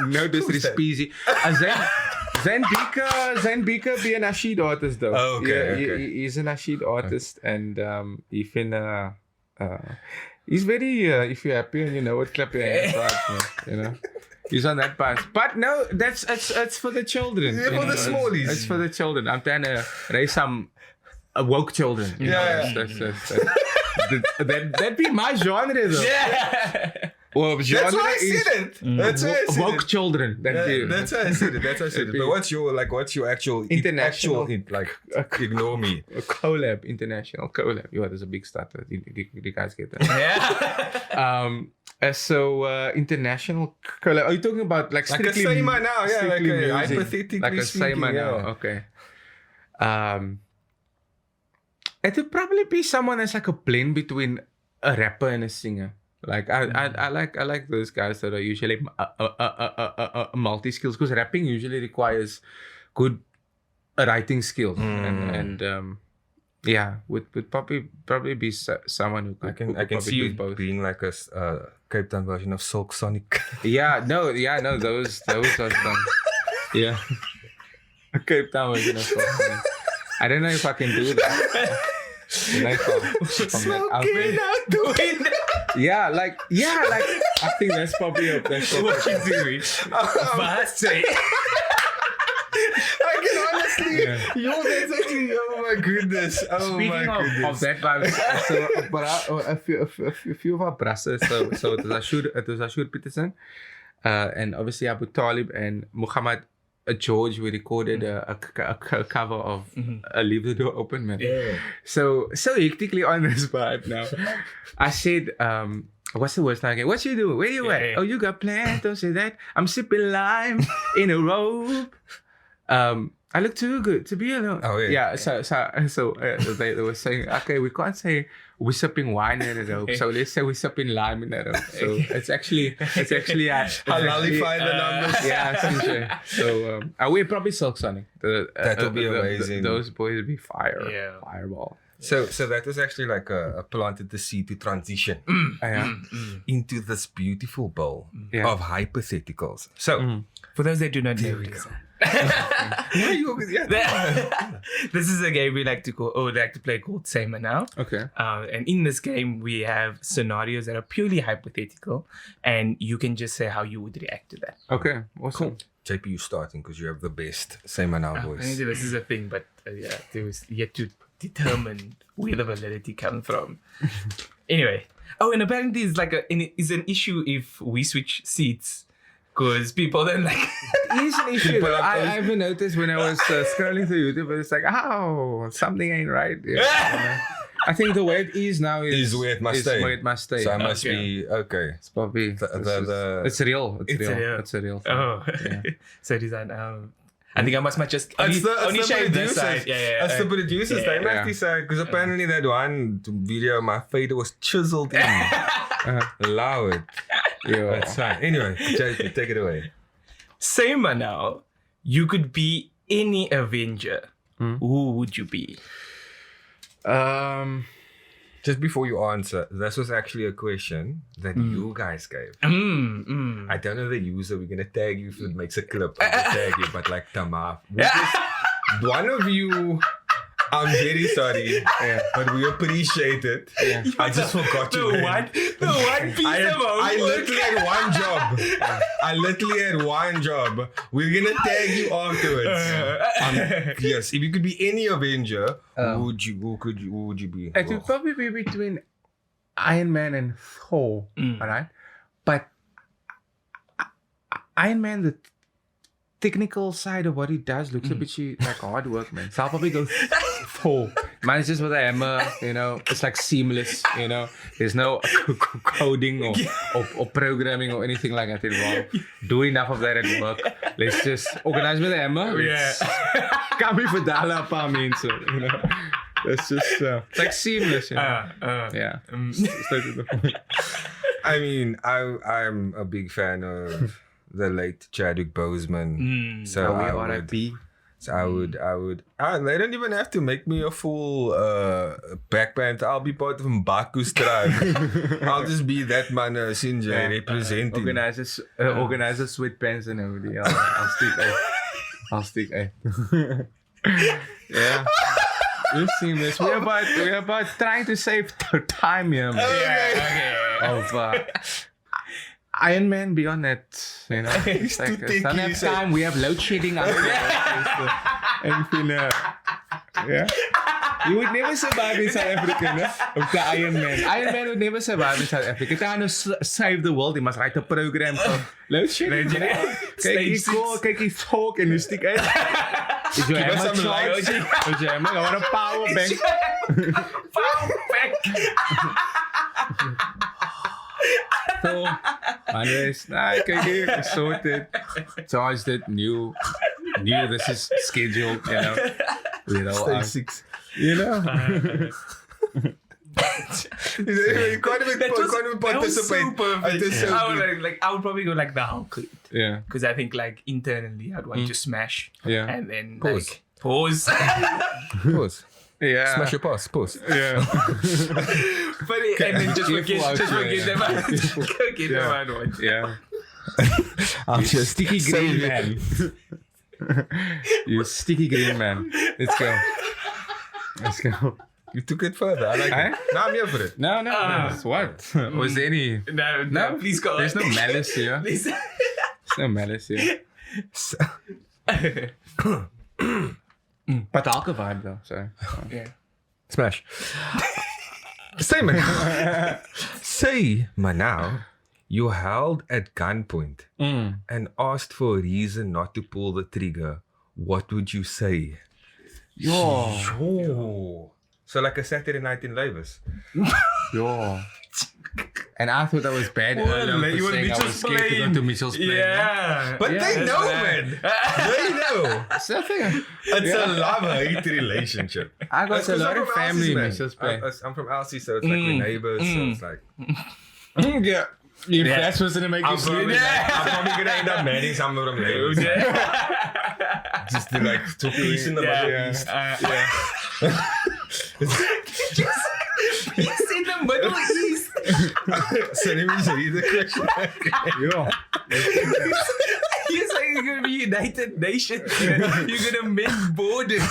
no disrespect. Zayn Beaker be a nasheed artist though. Oh, okay, Yeah, okay. he's a nasheed artist and he finna he's very if you're happy and you know what, clap your hands for us, man, you know. He's on that path. But no, it's for the children. Yeah, you for the know. smallies. It's for the children. I'm trying to raise some woke children. you know. Yeah. That'd be my genre though. Yeah. Well, That's genre why I is said it. That's why I said woke it. children. That's why I said it. That's why I said it. But what's your actual International- ignore me. A collab, international collab. Yeah, there's a big starter. You guys get that. Yeah. International collab. Are you talking about like Like a strictly Seima now, yeah, like strictly a music? hypothetically Like a speaking, Seima now. yeah. Okay. It would probably be someone that's like a blend between a rapper and a singer. Like I like those guys that are usually multi skills because rapping usually requires good writing skills and yeah would probably be someone who could, I can probably see you do both. being like a Cape Town version of Silk Sonic. No, those are some yeah. A Cape Town version of something. I don't know if I can do that. Smoking out the window. Yeah, like I think that's probably What you doing? Fast say. I can honestly, Yeah. yo, that's actually, oh my goodness, Speaking of that vibe, so but a few of our brothers, so it was Ashur Peterson, and obviously Abu Talib and Muhammad George. We recorded a cover of Leave the Door Open, man. Yeah. So hectically on this vibe now. I said, what's the worst again? What you doing? Where you at? Yeah. Oh, you got plans? Don't say that. I'm sipping lime in a robe. I look too good to be alone. Oh, yeah. So they were saying, okay, we can't say we're sipping wine in a robe, so let's say we're sipping lime in a robe. So it's actually Halalify the numbers. yeah, essentially. So we're probably Silk Sonic. That would be amazing. Those boys would be fire. Yeah. Fireball. So that was actually like a planted the seed to transition into this beautiful bowl of hypotheticals. So For those that do not know, this is a game we like to play called Say Ma Now. Okay. And in this game, we have scenarios that are purely hypothetical, and you can just say how you would react to that. Okay. Awesome. cool. JP, you starting because you have the best Say Ma Now voice. Apparently this is a thing, but there was yet to determine where the validity comes from. Anyway. Oh, and apparently it's an issue if we switch seats. Because people then like... It is an issue. I even noticed when I was scrolling through YouTube, it's like, something ain't right. Yeah. I think the way it is now is where it must stay. So I must be okay. It's probably it's real. It's a real thing. Oh, Yeah. So Rizaan, I think I must just only shave this side. That's the producers. They must decide because apparently that one video, my fader was chiseled in. Allow it. Yeah. That's fine. Anyway, JP, take it away. Say Ma Now, you could be any Avenger. Who would you be? Just before you answer, this was actually a question that you guys gave. I don't know the user. We're gonna tag you if it makes a clip. I'm gonna tag you, but like Tamar. One of you, I'm very sorry, but we appreciate it. Yeah. I just forgot your name. The one piece of homework. I literally had one job. We're gonna tag you afterwards. Yes, if you could be any Avenger, who would you be? It would probably be between Iron Man and Thor, alright? But Iron Man, the technical side of what he does looks a bit like hard work, man. So I'll probably go Thor. Mine is just with a hammer, it's like seamless, There's no coding or programming or anything like that involved. Do enough of that at work. Let's just organize with a hammer. Kan we verdalen een paar mensen, It's just, it's like seamless, Yeah. I mean, I'm a big fan of the late Chadwick Boseman. So I would. They don't even have to make me a full backband. I'll be part of Mbaku's tribe. I'll just be that man, Sinjay, representing. Organize the sweatpants and everything. I'll stick. Yeah. You see this? We're about trying to save time here, man. Okay. Iron Man beyond that, it's like don't have time. We have load shedding. Anything, You would never survive in South Africa, no? Of the Iron Man. Iron Man would never survive in South Africa. He can't save the world. He must write a program for load shedding. Kijk, he talk and you stick out. Is your hammer charged? Is your hammer? I want a power bank. So, anyways, kijk hier, sorted, charged it, knew this is scheduled, Stay 6. You can't even participate. I would probably go like the Hulk. Yeah. Because I think like internally I'd want to smash. Yeah. And then Pause. Pause. Yeah. Smash your pause. Yeah. But and then just forget them out. Forget them out. Yeah. I'm just sticky green man. You sticky green man. Let's go. You took it further. I like it. No, I'm here for it. No. What? Was there any? No, please go. There's no malice here. There's no malice here. But the alcohol vibe though, so yeah. Smash. Say Ma Now, you held at gunpoint and asked for a reason not to pull the trigger. What would you say? Yo. So like a Saturday night in Lagos. Yo. And I thought that was bad earlier for saying I was scared to go to Mitchell's plane. Yeah. But they know, man. They know. It's a love-hate relationship. I got a lot of family in Mitchell's plane. I'm from Elsie, so it's like we're neighbors. So it's like... Yeah. If that's what's gonna make you sleep. I'm probably gonna end up marrying someone from Lagos. Just to like to peace in the Middle East. Just peace in the Middle East. So let me read the question. Yeah. You're saying you're going to be United Nations. You're going to mend borders.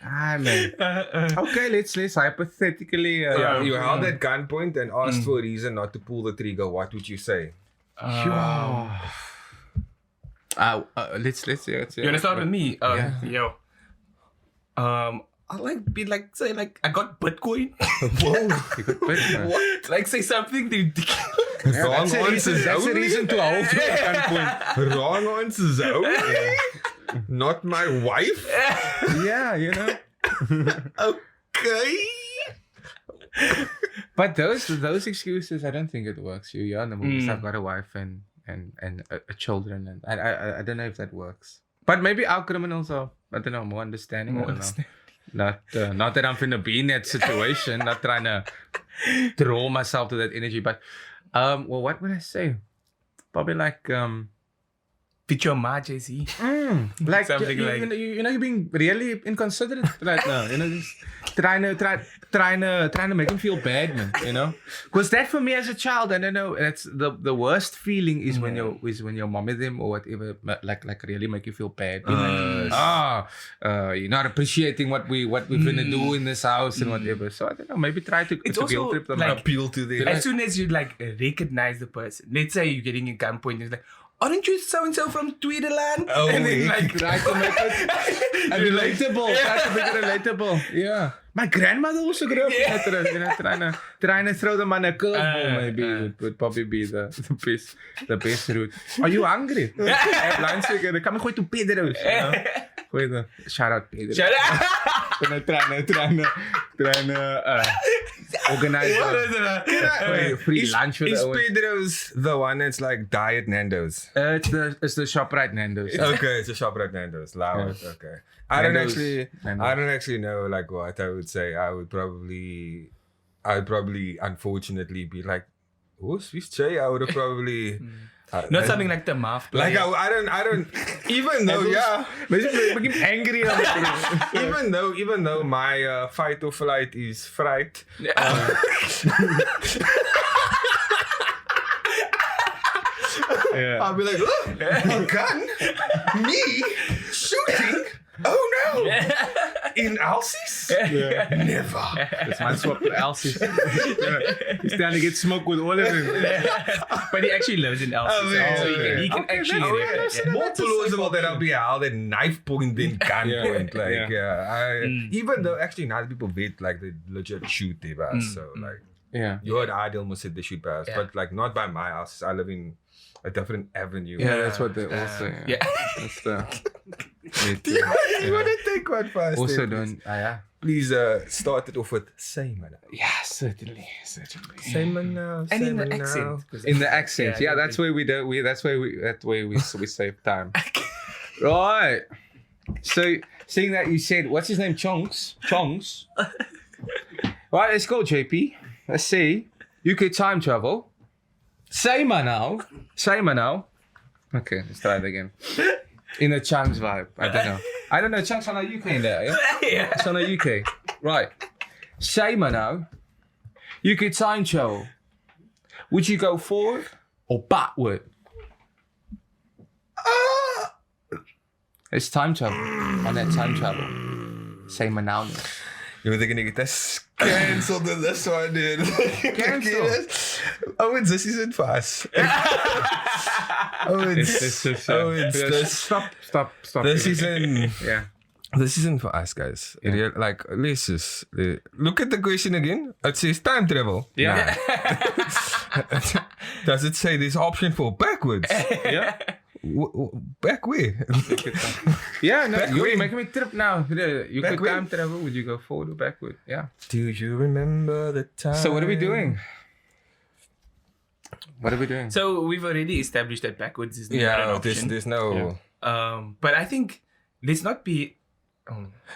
Man. Okay, let's hypothetically. You held at gunpoint and asked for a reason not to pull the trigger. What would you say? Let's You want to start with me? Yo. I say I got Bitcoin. Whoa. You got Bitcoin. What? Like say something ridiculous. Wrong answers That's the only. reason to hold you at gunpoint. Wrong answers only. Not my wife. Yeah, you know. Okay. But those excuses, I don't think it works. You're in the movies. I've got a wife and children, and I don't know if that works. But maybe our criminals are, I don't know, more understanding. I don't know. Not that I'm finna be in that situation. Not trying to draw myself to that energy. But well, what would I say? Probably like Fit your ma, JC. like Something like- you know, you're being really inconsiderate right now. You know, just trying to make him feel bad, man. You know, because that for me as a child, I don't know. That's the worst feeling is when your mom with him or whatever, like really make you feel bad. You're not appreciating what we're gonna do in this house and whatever. So I don't know. Maybe try to It's to also guilt trip them. like- Appeal to them. As soon as you like recognize the person, let's say you're getting a gunpoint, it's like, aren't you so and so from Tweederland? Oh, and then yeah. like Try to make it relatable. Try to make it relatable. Yeah. My grandmother also grew up with that. You know, trying to throw them on a curveball maybe would probably be the best route. Are you hungry? Come and go to Pedro's. You know? Shout out Pedro. Shut up. Trying to organize a free lunch for Is the Pedro's the one that's like Diet Nando's? it's the ShopRite Nando's. Okay, it's a shop at Nando's. Loud. Yes. Okay. I don't Nando's. actually know like what I would say. I'd probably unfortunately be like, who's Jay? I would have probably Not something like the math. like I don't even though Make him angry. even though my fight or flight is fright. I'll be like, oh, a gun? Me? Shooting? Oh no! In Elsie's? Never. This man swapped with Elsie. He's trying to get smoke with all of them. But he actually lives in Elsie, so he can actually. More plausible that I'll be held at knife point than gun point. Like, even though actually now people wait like they legit shoot their ass. So like, your ideal must hit the shoot pass, but like not by my house. I live in a different avenue. Yeah, that's what they all say. That's the. You want to take one first? Also don't. Please start it off with say man. Yeah, certainly. Say man now. And in the accent. In the accent, that's where we do. That's where we save time. Right. So, seeing that you said, what's his name? Chonks. Right, let's go, JP. Let's see. UK time travel. Say man now. Okay, let's try it again. In a Chunks vibe. I don't know. Chunks on a UK in there, yeah? Yeah. It's on a UK. Right. Say man now. UK time travel. Would you go forward or backward? It's time travel. On that time travel. Say man now. You were thinking this cancelled in this one, dude. Cancel. Oh, it's this season for us. Stop. This season. Yeah. This isn't for us, guys. Like, let's just look at the question again. It says time travel. Yeah. Does it say there's option for backwards? Yeah. Back where? Yeah, no, Back you're way. making me trip now. You Back could way. time travel. Would you go forward or backward? Yeah. Do you remember the time? So what are we doing? So we've already established that backwards is not an option. there's no. But I think let's not be.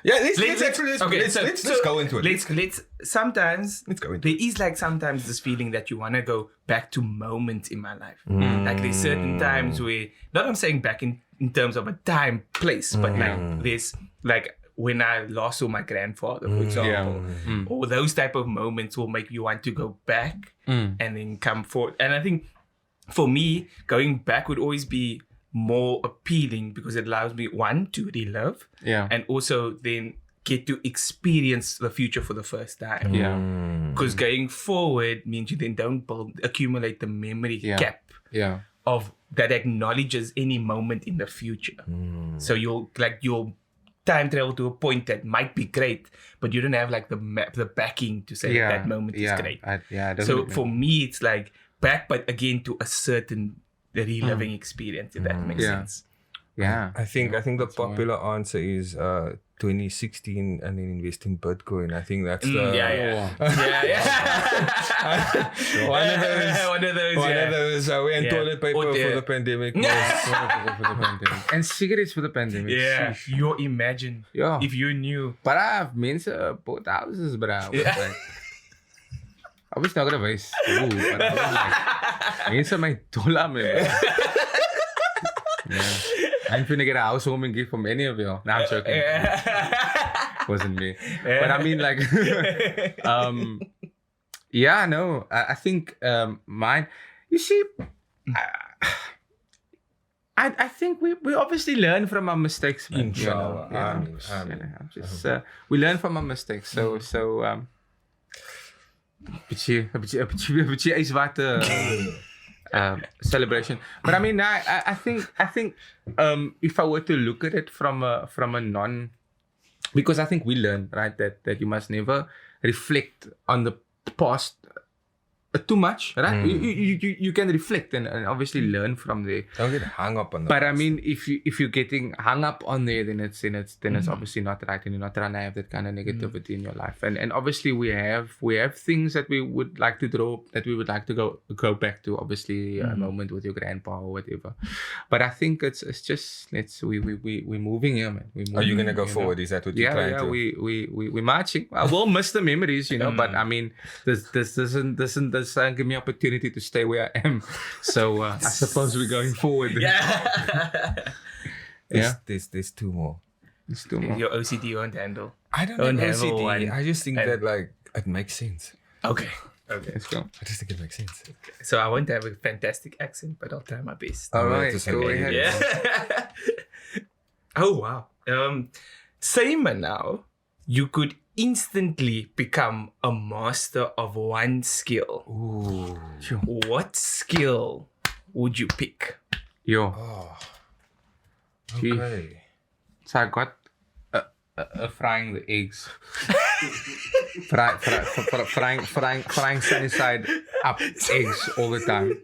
Let's go into it. Let's sometimes Let's go into there is like sometimes this feeling that you want to go back to moments in my life. Like there's certain times where, not I'm saying back in in terms of a time, place, but like there's like when I lost saw my grandfather, for example, or those type of moments will make you want to go back and then come forward. And I think for me, going back would always be more appealing because it allows me, one, to relive, and also then get to experience the future for the first time. Because going forward means you then don't accumulate the memory gap of that acknowledges any moment in the future. So you'll time travel to a point that might be great, but you don't have like the backing to say that moment is great. So for me, it's like back, but again to a certain reliving experience, if that makes sense. I think the popular answer is 2016 and then invest in Bitcoin. I think that's the one of those. We and toilet paper for the pandemic. And cigarettes for the pandemic. Yeah, you imagine if you knew. But mensen bought houses, bro. I was not gonna waste. But I was like, mensen my dollar, man. I'm finna get a housewarming gift from any of you. No, I'm joking. Wasn't me. But I mean, like, I think mine. You see, I think we obviously learn from our mistakes, man. Inshallah. We learn from our mistakes. So beetje zwarte celebration. But I mean, I think if I were to look at it from a non, because I think we learn, right, that you must never reflect on the past too much, right? You can reflect and obviously learn from there. Don't get hung up on that. But I mean, if you're getting hung up on there, then it's obviously not right, and you're not trying to have that kind of negativity in your life. And obviously we have things that we would like to go back to. Obviously, a moment with your grandpa or whatever. But I think it's just we're moving here, man. Are you gonna go forward? Is that what you're trying to? We're marching. I will miss the memories, but I mean, this doesn't give me opportunity to stay where I am. So I suppose we're going forward. There's two more. There's two more. Your OCD won't handle. I don't have OCD. I just think that like it makes sense. Okay, let's go. I just think it makes sense. So I won't have a fantastic accent, but I'll try my best. All right, go ahead. Yeah. Oh wow. Simon, now you could instantly become a master of one skill. Ooh. What skill would you pick? Oh. Okay. So I got frying the eggs. frying sunny side up eggs all the time.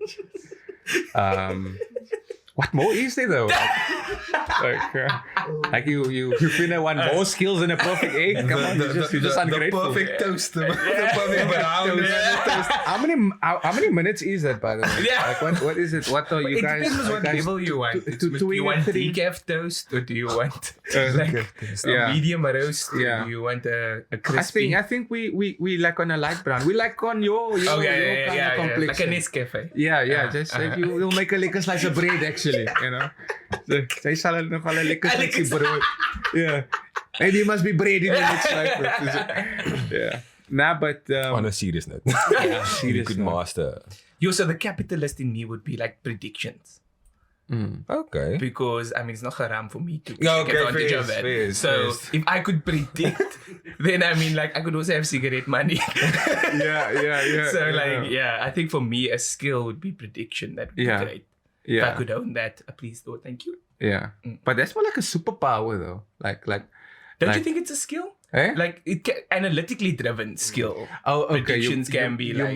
What more is there though? Like you finna want more skills than a perfect egg. Come on, you're just ungrateful. The perfect toast. The perfect brown toast. How many minutes is that, by the way? Yeah. Like what is it? What are you guys? It depends what level you want. Do you want decaf toast or do you want a medium roast? Or do you want a crispy? I think we like on a light brown. We like on your kind of complexion. Like a Nescafe. Yeah. Just like you'll make a lekker slice of bread actually. Sy sal nog al 'n lekker stukkie brood. Yeah. And you must be bread in the next life. Yeah. Nah, but on a serious note. You could master. So the capitalist in me would be like predictions. Okay. Because I mean it's not haram for me to take advantage of that. If I could predict, then I mean like I could also have cigarette money. Yeah. So I think for me a skill would be prediction. That would be great. Yeah. If I could own that, please do. Thank you. Yeah. But that's more like a superpower though. Like don't you think it's a skill? Eh? Like analytically driven skill. Oh, okay. Predictions can be you like.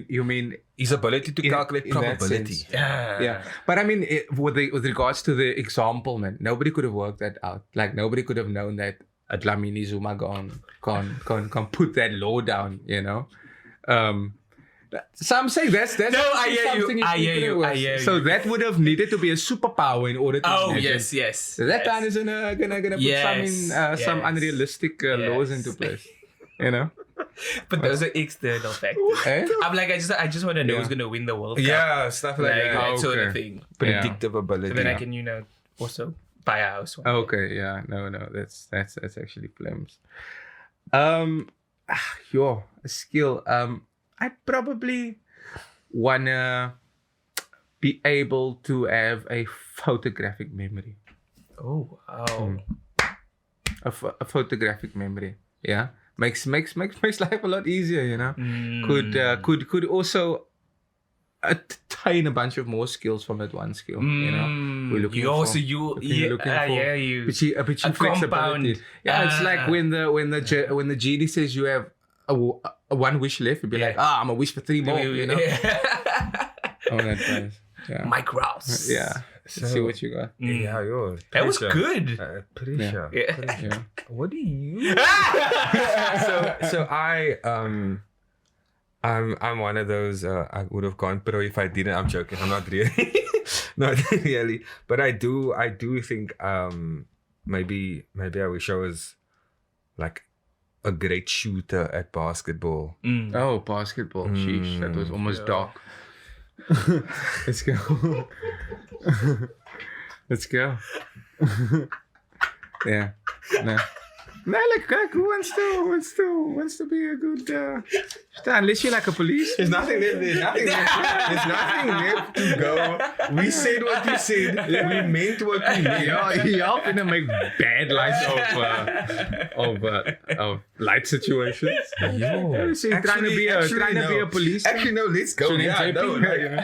You mean his ability to calculate probability. Yeah. But I mean, with regards to the example, man, nobody could have worked that out. Like nobody could have known that Dlamini Zuma can put that law down. Some say that's no, I hear you. So that would have needed to be a superpower in order to. Oh yes. So that time is gonna put some unrealistic laws into place. But those are external factors. I'm like, I just want to know who's gonna win the World Cup. Yeah, stuff like that. That sort of thing. Predictive ability. So then I can, also buy a house. Okay, yeah, no, that's actually flames. A skill. I'd probably wanna be able to have a photographic memory. Oh wow. A photographic memory. Yeah, makes life a lot easier. You know, could also attain a bunch of more skills from that one skill. You know, we're looking you for. also you A bit flexibility. Yeah, it's like when the GD says you have a one wish left, you'd be like, I'm a wish for 3 more. You know. Oh, that does. Yeah. Mike Rouse. Yeah. So, see what you got. Yeah, yo. That was good. Pressure. Yeah. What do you? so I'm one of those. I would have gone pro if I didn't. I'm joking. I'm not really. Not really. But I do think maybe I wish I was like a great shooter at basketball. Oh, basketball. Sheesh, that was almost dark. Let's go. Let's go. Yeah. No, like who wants to be a good unless you're like a police. There's nothing left to go. We said what we said. We meant what we meant. You're helping to make bad lights of light situations. Yo, trying to be a police. Actually, no. Let's go. Yeah, no.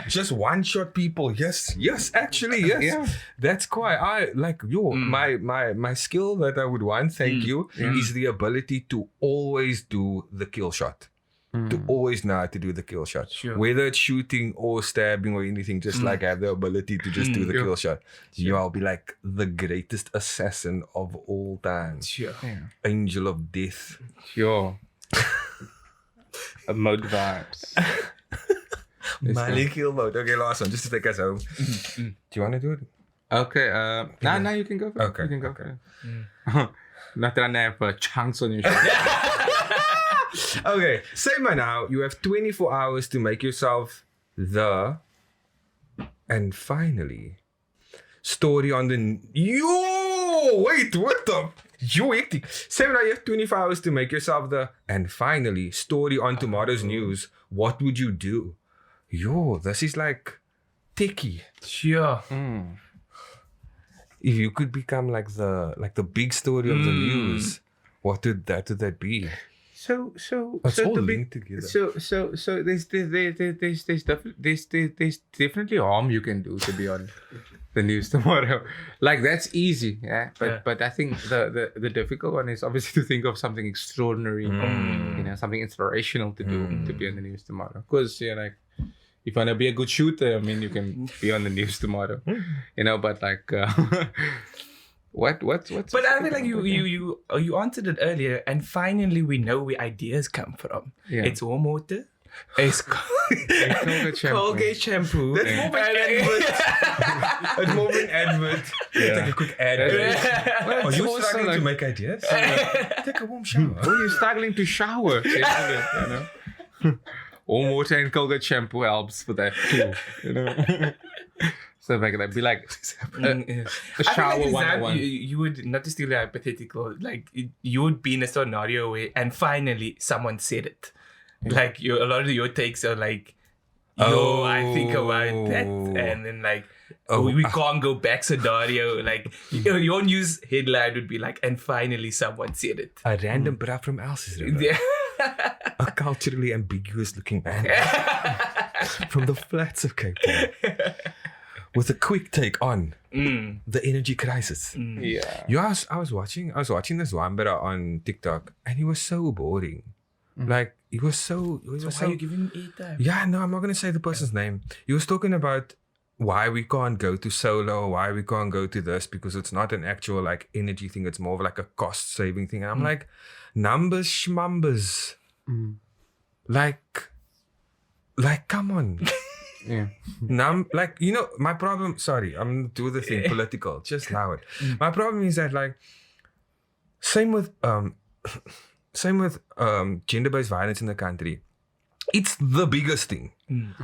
Just one shot people. Yes. Actually, yes. Yeah. That's quite. My skill that I would want. Thank you. Is the ability to always do the kill shot. To always know how to do the kill shot. Sure. Whether it's shooting or stabbing or anything, just like have the ability to just do the kill shot. Sure. I'll be like the greatest assassin of all time. Sure. Yeah. Angel of death. Sure. Mode vibes. Mali kill mode. Okay, last one. Just to take us home. Do you want to do it? Okay. Now you can go for it. Okay. You can go for it. Not that I have chunks on your shoulder. Okay, say by now you have 24 hours to make yourself and finally story on the wait, what the hectic. Say by now you have 24 hours to make yourself and finally story on tomorrow's news. What would you do? This is like techie. Sure. If you could become like the big story of the news, what would that be? So It's so all the linked big, together. so there's definitely harm you can do to be on the news tomorrow. Like that's easy, yeah. But I think the difficult one is obviously to think of something extraordinary, something inspirational to do to be on the news tomorrow. Because like, if you want to be a good shooter, I mean, you can be on the news tomorrow, But like, what's? But I feel like you answered it earlier, and finally we know where ideas come from. Yeah. It's warm water. It's Colgate shampoo. That's more of an advert. It's more of an advert. Yeah. Take a quick advert. Are you struggling to make ideas? Take a warm shower. Oh, you're struggling to shower. Warm water and Colgate shampoo helps for that too. So like that'd be like a shower like 101. You would, not to steal a hypothetical, like you would be in a scenario where, and finally someone said it. Like a lot of your takes are like, I think about that, and then like, we can't go back scenario. Like your news headline would be like, and finally someone said it. A random bruh from Elsa's River. Yeah. A culturally ambiguous looking man from the flats of Cape Town with a quick take on the energy crisis. Yeah. I was watching this one brother on TikTok and he was so boring. Like he was so Why are you giving me time? Yeah, no, I'm not gonna say the person's name. He was talking about why we can't go to solar, why we can't go to this, because it's not an actual like energy thing, it's more of like a cost saving thing. And I'm like, numbers schmumbers. Like come on. Yeah. My problem, sorry, I'm gonna do the thing political, just allow it. My problem is that like same with gender-based violence in the country. it's the biggest thing.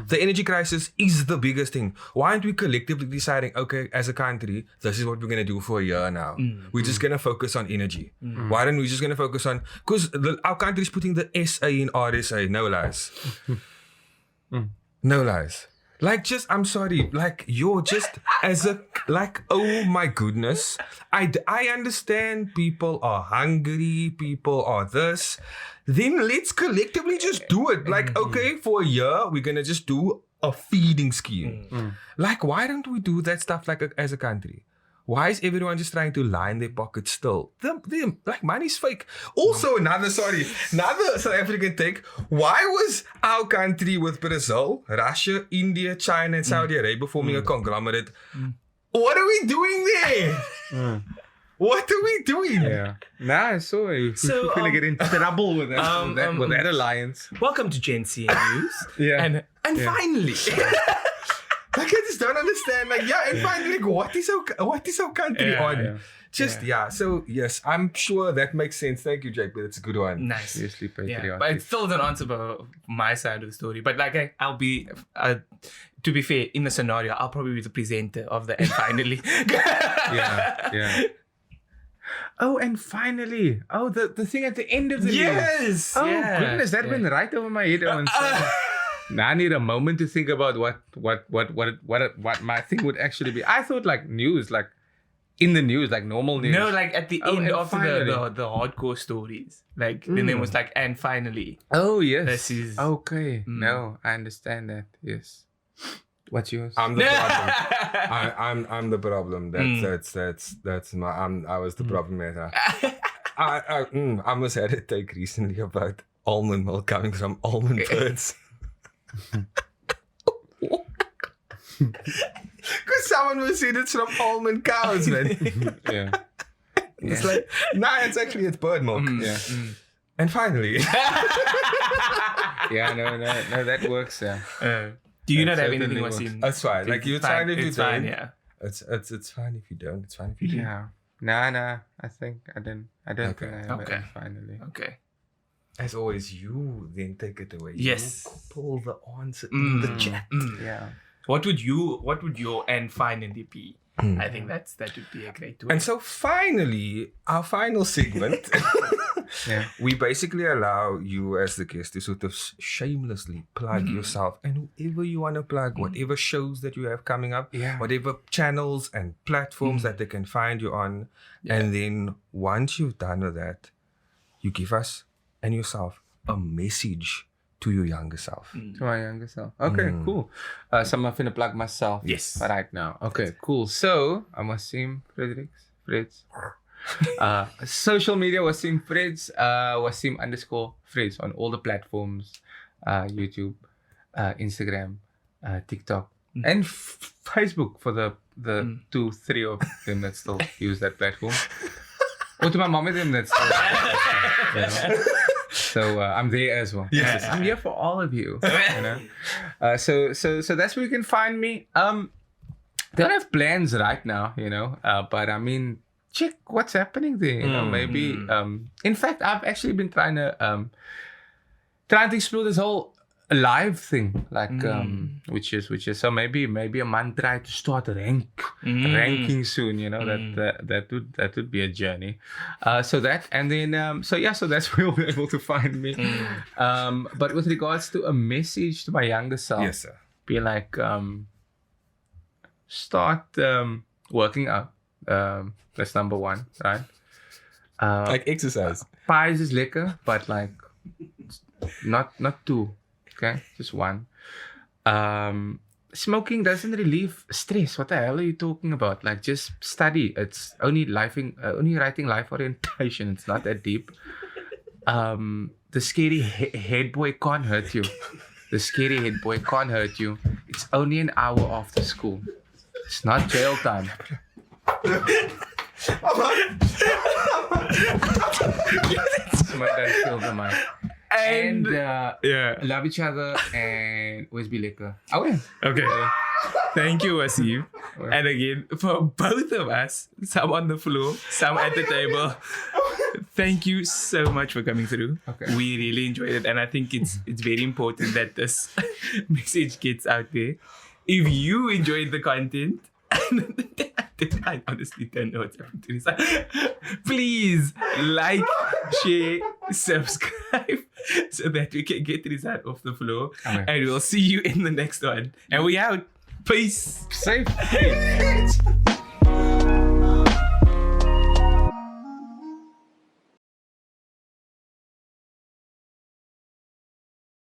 The energy crisis is the biggest thing. Why aren't we collectively deciding, okay, as a country, this is what we're going to do for a year now. We're just going to focus on energy. Why aren't we just going to focus on... Because our country is putting the SA in RSA. No lies. No lies. Like, just, I'm sorry, like, you're just as a, like, oh my goodness. I understand people are hungry, people are this. Then let's collectively just do it. Like, okay, for a year, we're going to just do a feeding scheme. Like, why don't we do that stuff like as a country? Why is everyone just trying to line their pockets still? Like, money's fake. Also, another South African take. Why was our country with Brazil, Russia, India, China, and Saudi Arabia forming a conglomerate? What are we doing there? What are we doing? Yeah. Nah, so we're gonna get in trouble with that, with that alliance. Welcome to GenC News. Yeah. And finally... Like, I just don't understand. Like, yeah, and finally, like, what is our country on? So, yes, I'm sure that makes sense. Thank you, JP. That's a good one. Nice. Seriously patriotic. Yeah, but it still doesn't answer about my side of the story. But, like, I'll be... to be fair, in the scenario, I'll probably be the presenter of the and finally. Yeah. Oh, and finally. Oh, the thing at the end of the news. Oh, goodness. That went right over my head. Now I need a moment to think about what my thing would actually be. I thought like news, like in the news, like normal news. No, like at the end of the hardcore stories. Like then there was like, and finally. Oh yes. This is okay. No, I understand that. Yes. What's yours? I'm the problem. I'm the problem. That's my. I was the problem. I almost had a take recently about almond milk coming from almond birds. Because someone was saying it's from almond cows, man. Yeah. It's like, it's actually it's bird milk. Yeah. And finally. Yeah, no, that works. Yeah. Do you not have anything, Waseem? That's fine. Like, you're fine if you don't. Fine, yeah. It's fine if you don't. It's fine if you do. Yeah. Nah. I think I don't think I have it finally. Okay. As always, you then take it away. Yes. You pull the answer in the chat. Yeah. What would your and finally be? I think that would be a great way. And so finally, our final segment, we basically allow you as the guest to sort of shamelessly plug yourself and whoever you want to plug, whatever shows that you have coming up, whatever channels and platforms that they can find you on. Yeah. And then once you've done with that, you give us and yourself a message to your younger self. To my younger self. Okay, cool. So I'm going to plug myself right now. Okay, cool. So I'm Waseem Fredericks. Social media, Waseem Freds. Waseem_Freds on all the platforms. YouTube, Instagram, TikTok, and Facebook for the 2-3 of them that still use that platform. Or to my mom and them that's still So I'm there as well. Yes, I'm here for all of you. You know? So that's where you can find me. Don't have plans right now, you know. But I mean, check what's happening there. You know, maybe. In fact, I've actually been trying to explore this whole live thing, like which is so maybe a mantra to start ranking soon. You know that would be a journey. So that and then so that's where you'll be able to find me. But with regards to a message to my younger self, yes, sir. Be like start working out. That's number one, right? Like exercise. Pies is lekker, but like not two. Okay, just one. Smoking doesn't relieve stress. What the hell are you talking about? Like, just study. It's only writing life orientation. It's not that deep. The scary head boy can't hurt you. It's only an hour after school. It's not jail time. Somebody done killed the mic. And love each other and always be lekker. Okay. Thank you, Waseem. And again, for both of us, some on the floor, some at the table. Thank you so much for coming through. Okay. We really enjoyed it, and I think it's very important that this message gets out there. If you enjoyed the content, I honestly don't know what's happening to this. Please like, share, subscribe so that we can get Rizaan off the floor. Okay. And we'll see you in the next one. And we out. Peace. Safe.